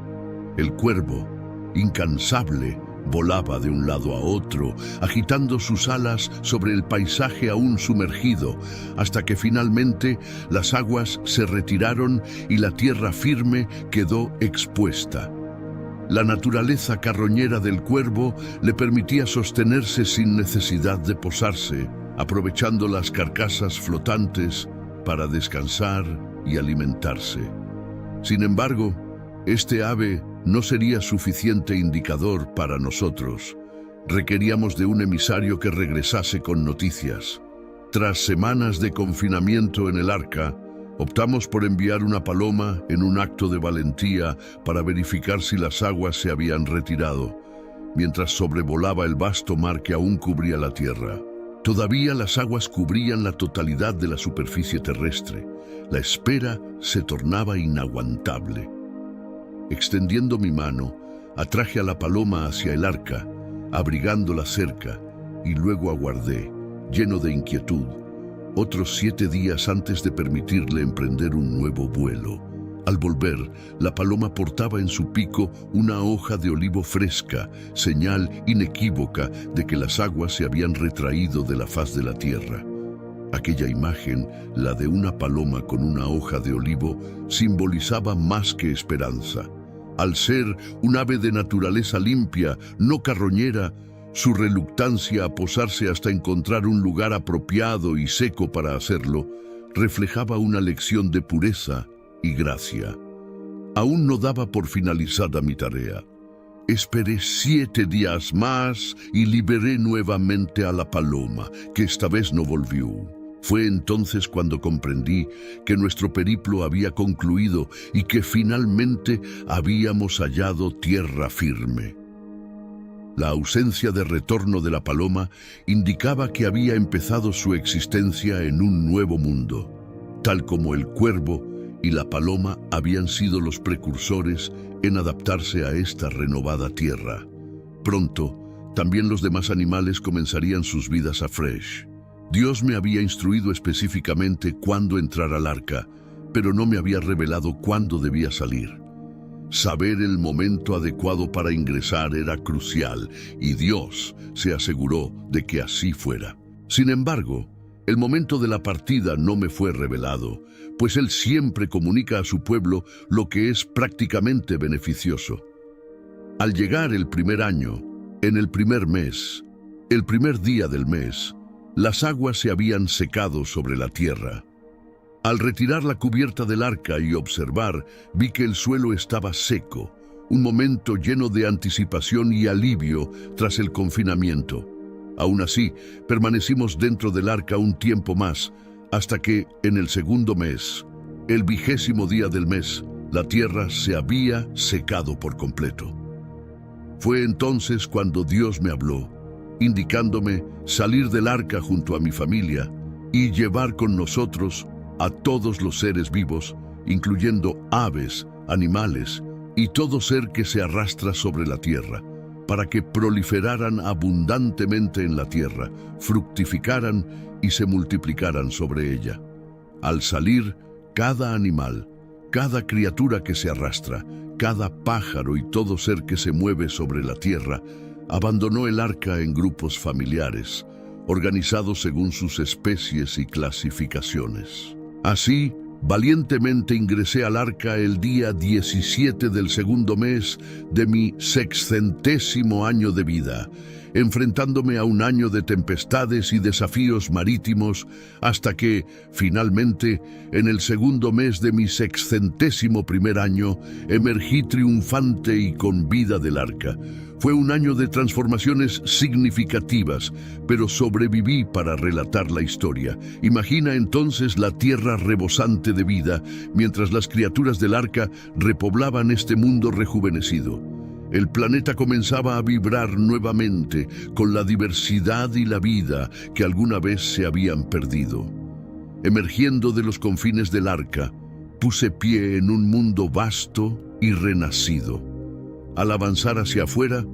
[SPEAKER 1] El cuervo, incansable, volaba de un lado a otro, agitando sus alas sobre el paisaje aún sumergido, hasta que finalmente las aguas se retiraron y la tierra firme quedó expuesta. La naturaleza carroñera del cuervo le permitía sostenerse sin necesidad de posarse, aprovechando las carcasas flotantes para descansar y alimentarse. Sin embargo, este ave no sería suficiente indicador para nosotros. Requeríamos de un emisario que regresase con noticias. Tras semanas de confinamiento en el arca, optamos por enviar una paloma en un acto de valentía para verificar si las aguas se habían retirado, mientras sobrevolaba el vasto mar que aún cubría la tierra. Todavía las aguas cubrían la totalidad de la superficie terrestre. La espera se tornaba inaguantable. Extendiendo mi mano, atraje a la paloma hacia el arca, abrigándola cerca, y luego aguardé, lleno de inquietud, otros 7 días antes de permitirle emprender un nuevo vuelo. Al volver, la paloma portaba en su pico una hoja de olivo fresca, señal inequívoca de que las aguas se habían retraído de la faz de la tierra. Aquella imagen, la de una paloma con una hoja de olivo, simbolizaba más que esperanza. Al ser un ave de naturaleza limpia, no carroñera, su reluctancia a posarse hasta encontrar un lugar apropiado y seco para hacerlo, reflejaba una lección de pureza y gracia. Aún no daba por finalizada mi tarea. Esperé 7 días más y liberé nuevamente a la paloma, que esta vez no volvió. Fue entonces cuando comprendí que nuestro periplo había concluido y que finalmente habíamos hallado tierra firme. La ausencia de retorno de la paloma indicaba que había empezado su existencia en un nuevo mundo, tal como el cuervo y la paloma habían sido los precursores en adaptarse a esta renovada tierra. Pronto, también los demás animales comenzarían sus vidas a Fresh. Dios me había instruido específicamente cuándo entrar al arca, pero no me había revelado cuándo debía salir. Saber el momento adecuado para ingresar era crucial, y Dios se aseguró de que así fuera. Sin embargo, el momento de la partida no me fue revelado, pues Él siempre comunica a su pueblo lo que es prácticamente beneficioso. Al llegar el primer año, en el primer mes, el primer día del mes, las aguas se habían secado sobre la tierra. Al retirar la cubierta del arca y observar, vi que el suelo estaba seco, un momento lleno de anticipación y alivio tras el confinamiento. Aún así, permanecimos dentro del arca un tiempo más, hasta que, en el segundo mes, el 20º día del mes, la tierra se había secado por completo. Fue entonces cuando Dios me habló, indicándome salir del arca junto a mi familia y llevar con nosotros a todos los seres vivos, incluyendo aves, animales y todo ser que se arrastra sobre la tierra, para que proliferaran abundantemente en la tierra, fructificaran y se multiplicaran sobre ella. Al salir, cada animal, cada criatura que se arrastra, cada pájaro y todo ser que se mueve sobre la tierra, abandonó el arca en grupos familiares, organizados según sus especies y clasificaciones. Así, valientemente ingresé al arca el día 17 del segundo mes de mi 600º año de vida, enfrentándome a un año de tempestades y desafíos marítimos, hasta que, finalmente, en el segundo mes de mi 601º año, emergí triunfante y con vida del arca. Fue un año de transformaciones significativas, pero sobreviví para relatar la historia. Imagina entonces la tierra rebosante de vida, mientras las criaturas del arca repoblaban este mundo rejuvenecido. El planeta comenzaba a vibrar nuevamente con la diversidad y la vida que alguna vez se habían perdido. Emergiendo de los confines del arca, puse pie en un mundo vasto y renacido. Al avanzar hacia afuera,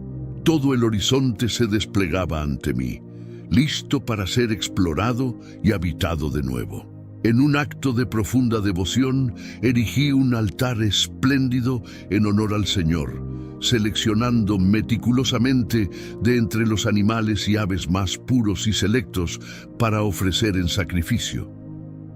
[SPEAKER 1] todo el horizonte se desplegaba ante mí, listo para ser explorado y habitado de nuevo. En un acto de profunda devoción, erigí un altar espléndido en honor al Señor, seleccionando meticulosamente de entre los animales y aves más puros y selectos para ofrecer en sacrificio.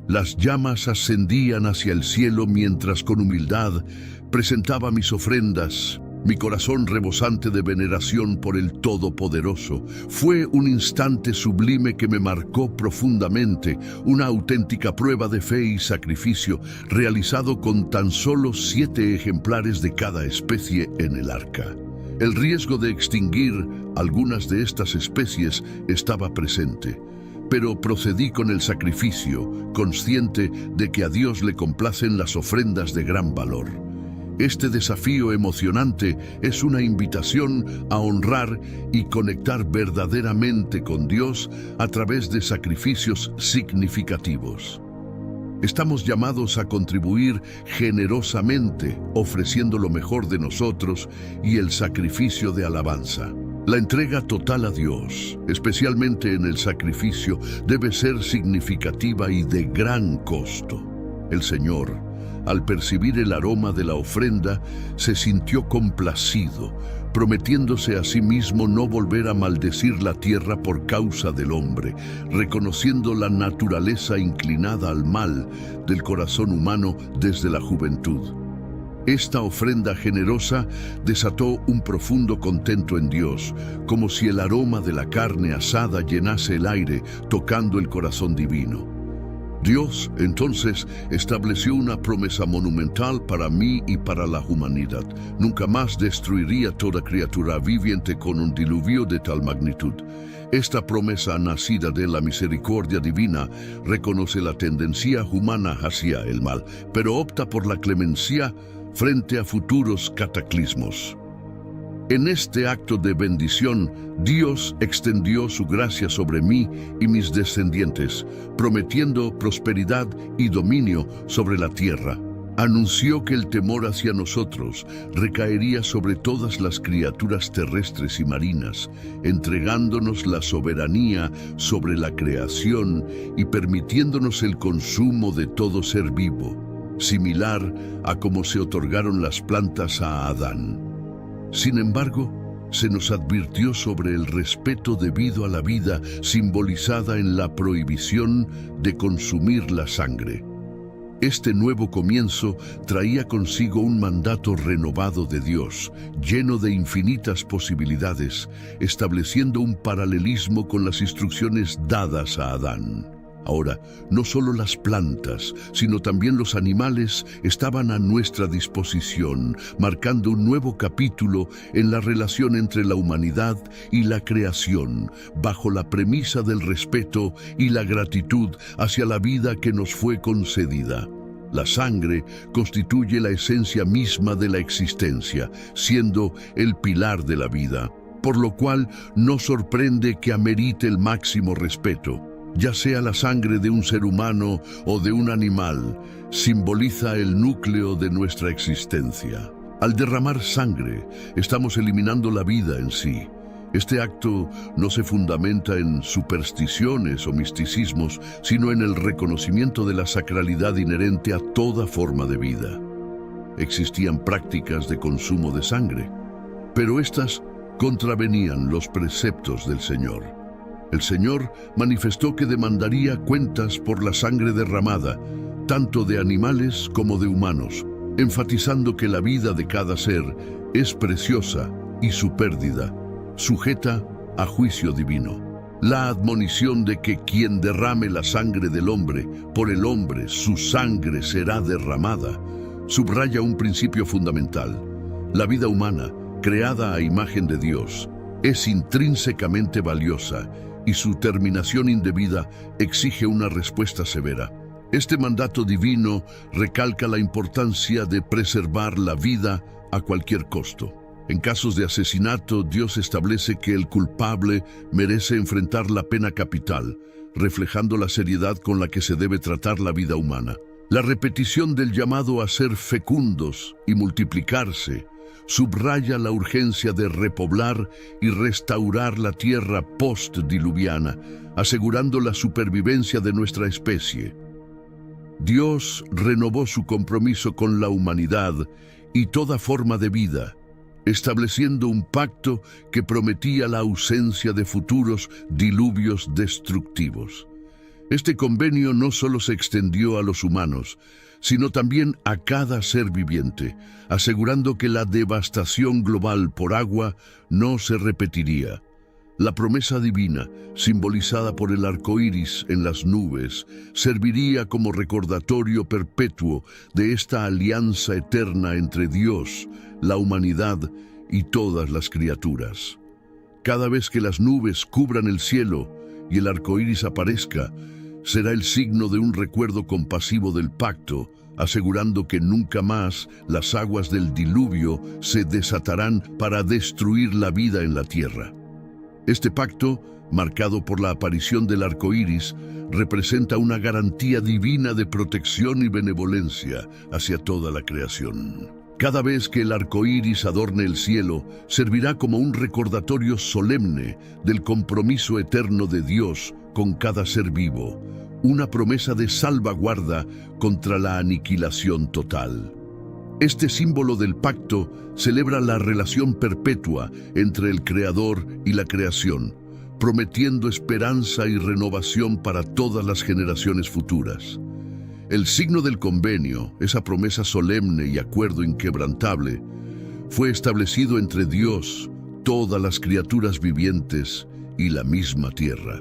[SPEAKER 1] Las llamas ascendían hacia el cielo mientras con humildad presentaba mis ofrendas, mi corazón rebosante de veneración por el Todopoderoso. Fue un instante sublime que me marcó profundamente, una auténtica prueba de fe y sacrificio, realizado con tan solo 7 ejemplares de cada especie en el arca. El riesgo de extinguir algunas de estas especies estaba presente, pero procedí con el sacrificio, consciente de que a Dios le complacen las ofrendas de gran valor. Este desafío emocionante es una invitación a honrar y conectar verdaderamente con Dios a través de sacrificios significativos. Estamos llamados a contribuir generosamente, ofreciendo lo mejor de nosotros y el sacrificio de alabanza. La entrega total a Dios, especialmente en el sacrificio, debe ser significativa y de gran costo. El Señor, al percibir el aroma de la ofrenda, se sintió complacido, prometiéndose a sí mismo no volver a maldecir la tierra por causa del hombre, reconociendo la naturaleza inclinada al mal del corazón humano desde la juventud. Esta ofrenda generosa desató un profundo contento en Dios, como si el aroma de la carne asada llenase el aire, tocando el corazón divino. Dios, entonces, estableció una promesa monumental para mí y para la humanidad. Nunca más destruiría toda criatura viviente con un diluvio de tal magnitud. Esta promesa nacida de la misericordia divina reconoce la tendencia humana hacia el mal, pero opta por la clemencia frente a futuros cataclismos. En este acto de bendición, Dios extendió su gracia sobre mí y mis descendientes, prometiendo prosperidad y dominio sobre la tierra. Anunció que el temor hacia nosotros recaería sobre todas las criaturas terrestres y marinas, entregándonos la soberanía sobre la creación y permitiéndonos el consumo de todo ser vivo, similar a como se otorgaron las plantas a Adán. Sin embargo, se nos advirtió sobre el respeto debido a la vida simbolizada en la prohibición de consumir la sangre. Este nuevo comienzo traía consigo un mandato renovado de Dios, lleno de infinitas posibilidades, estableciendo un paralelismo con las instrucciones dadas a Adán. Ahora, no solo las plantas, sino también los animales estaban a nuestra disposición, marcando un nuevo capítulo en la relación entre la humanidad y la creación, bajo la premisa del respeto y la gratitud hacia la vida que nos fue concedida. La sangre constituye la esencia misma de la existencia, siendo el pilar de la vida, por lo cual no sorprende que amerite el máximo respeto. Ya sea la sangre de un ser humano o de un animal, simboliza el núcleo de nuestra existencia. Al derramar sangre, estamos eliminando la vida en sí. Este acto no se fundamenta en supersticiones o misticismos, sino en el reconocimiento de la sacralidad inherente a toda forma de vida. Existían prácticas de consumo de sangre, pero estas contravenían los preceptos del Señor. El Señor manifestó que demandaría cuentas por la sangre derramada, tanto de animales como de humanos, enfatizando que la vida de cada ser es preciosa y su pérdida, sujeta a juicio divino. La admonición de que quien derrame la sangre del hombre, por el hombre su sangre será derramada, subraya un principio fundamental. La vida humana, creada a imagen de Dios, es intrínsecamente valiosa y su terminación indebida exige una respuesta severa. Este mandato divino recalca la importancia de preservar la vida a cualquier costo. En casos de asesinato, Dios establece que el culpable merece enfrentar la pena capital, reflejando la seriedad con la que se debe tratar la vida humana. La repetición del llamado a ser fecundos y multiplicarse subraya la urgencia de repoblar y restaurar la tierra post-diluviana, asegurando la supervivencia de nuestra especie. Dios renovó su compromiso con la humanidad y toda forma de vida, estableciendo un pacto que prometía la ausencia de futuros diluvios destructivos. Este convenio no solo se extendió a los humanos, sino también a cada ser viviente, asegurando que la devastación global por agua no se repetiría. La promesa divina, simbolizada por el arco iris en las nubes, serviría como recordatorio perpetuo de esta alianza eterna entre Dios, la humanidad y todas las criaturas. Cada vez que las nubes cubran el cielo, y el arco iris aparezca, será el signo de un recuerdo compasivo del pacto, asegurando que nunca más las aguas del diluvio se desatarán para destruir la vida en la tierra. Este pacto, marcado por la aparición del arco iris, representa una garantía divina de protección y benevolencia hacia toda la creación. Cada vez que el arco iris adorne el cielo, servirá como un recordatorio solemne del compromiso eterno de Dios con cada ser vivo, una promesa de salvaguarda contra la aniquilación total. Este símbolo del pacto celebra la relación perpetua entre el Creador y la creación, prometiendo esperanza y renovación para todas las generaciones futuras. El signo del convenio, esa promesa solemne y acuerdo inquebrantable, fue establecido entre Dios, todas las criaturas vivientes y la misma tierra.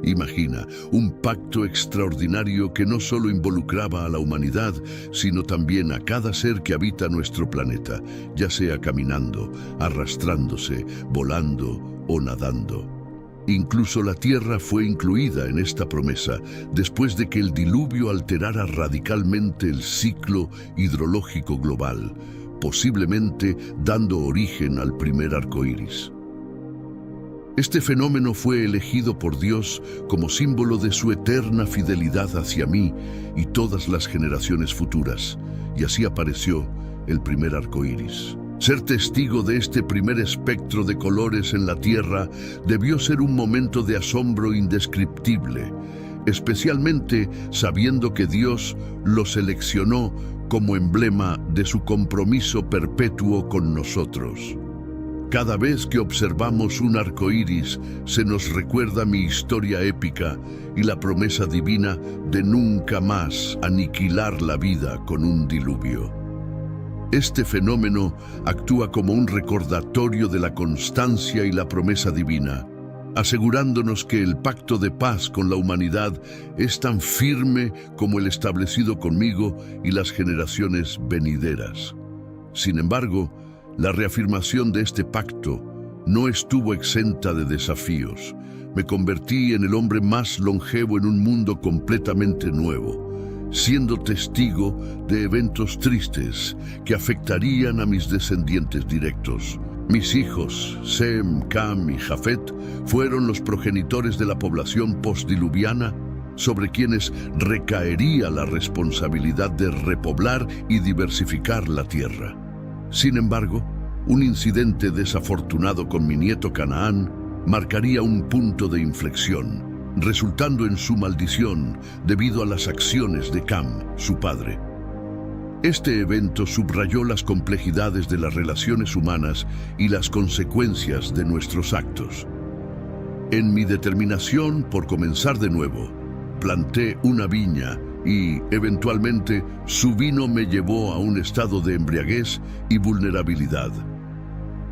[SPEAKER 1] Imagina, un pacto extraordinario que no solo involucraba a la humanidad, sino también a cada ser que habita nuestro planeta, ya sea caminando, arrastrándose, volando o nadando. Incluso la Tierra fue incluida en esta promesa después de que el diluvio alterara radicalmente el ciclo hidrológico global, posiblemente dando origen al primer arco iris. Este fenómeno fue elegido por Dios como símbolo de su eterna fidelidad hacia mí y todas las generaciones futuras, y así apareció el primer arco iris. Ser testigo de este primer espectro de colores en la Tierra debió ser un momento de asombro indescriptible, especialmente sabiendo que Dios lo seleccionó como emblema de su compromiso perpetuo con nosotros. Cada vez que observamos un arco iris, se nos recuerda mi historia épica y la promesa divina de nunca más aniquilar la vida con un diluvio. Este fenómeno actúa como un recordatorio de la constancia y la promesa divina, asegurándonos que el pacto de paz con la humanidad es tan firme como el establecido conmigo y las generaciones venideras. Sin embargo, la reafirmación de este pacto no estuvo exenta de desafíos. Me convertí en el hombre más longevo en un mundo completamente nuevo, siendo testigo de eventos tristes que afectarían a mis descendientes directos. Mis hijos, Sem, Cam y Jafet, fueron los progenitores de la población postdiluviana, sobre quienes recaería la responsabilidad de repoblar y diversificar la tierra. Sin embargo, un incidente desafortunado con mi nieto Canaán marcaría un punto de inflexión, resultando en su maldición debido a las acciones de Cam, su padre. Este evento subrayó las complejidades de las relaciones humanas y las consecuencias de nuestros actos. En mi determinación por comenzar de nuevo, planté una viña y, eventualmente, su vino me llevó a un estado de embriaguez y vulnerabilidad.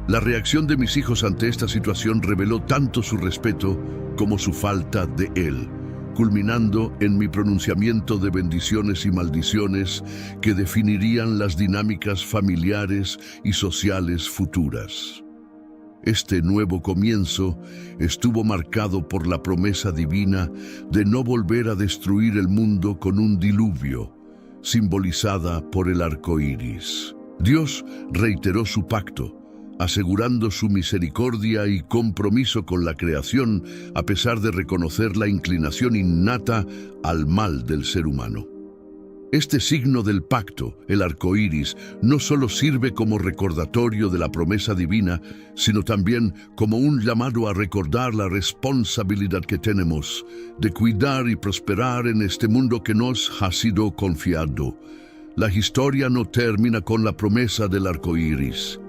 [SPEAKER 1] La reacción de mis hijos ante esta situación reveló tanto su respeto como su falta de él, culminando en mi pronunciamiento de bendiciones y maldiciones que definirían las dinámicas familiares y sociales futuras. Este nuevo comienzo estuvo marcado por la promesa divina de no volver a destruir el mundo con un diluvio, simbolizada por el arco iris. Dios reiteró su pacto, asegurando su misericordia y compromiso con la creación, a pesar de reconocer la inclinación innata al mal del ser humano. Este signo del pacto, el arco iris, no solo sirve como recordatorio de la promesa divina, sino también como un llamado a recordar la responsabilidad que tenemos de cuidar y prosperar en este mundo que nos ha sido confiado. La historia no termina con la promesa del arco iris.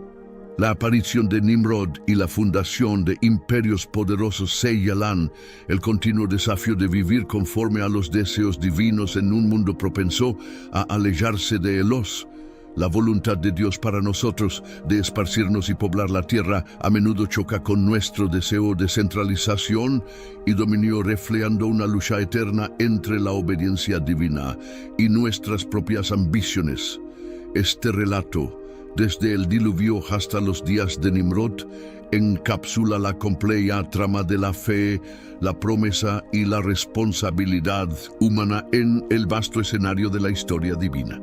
[SPEAKER 1] La aparición de Nimrod y la fundación de imperios poderosos señalan el continuo desafío de vivir conforme a los deseos divinos en un mundo propenso a alejarse de Elos. La voluntad de Dios para nosotros de esparcirnos y poblar la tierra a menudo choca con nuestro deseo de centralización y dominio, reflejando una lucha eterna entre la obediencia divina y nuestras propias ambiciones. Este relato desde el diluvio hasta los días de Nimrod, encapsula la compleja trama de la fe, la promesa y la responsabilidad humana en el vasto escenario de la historia divina.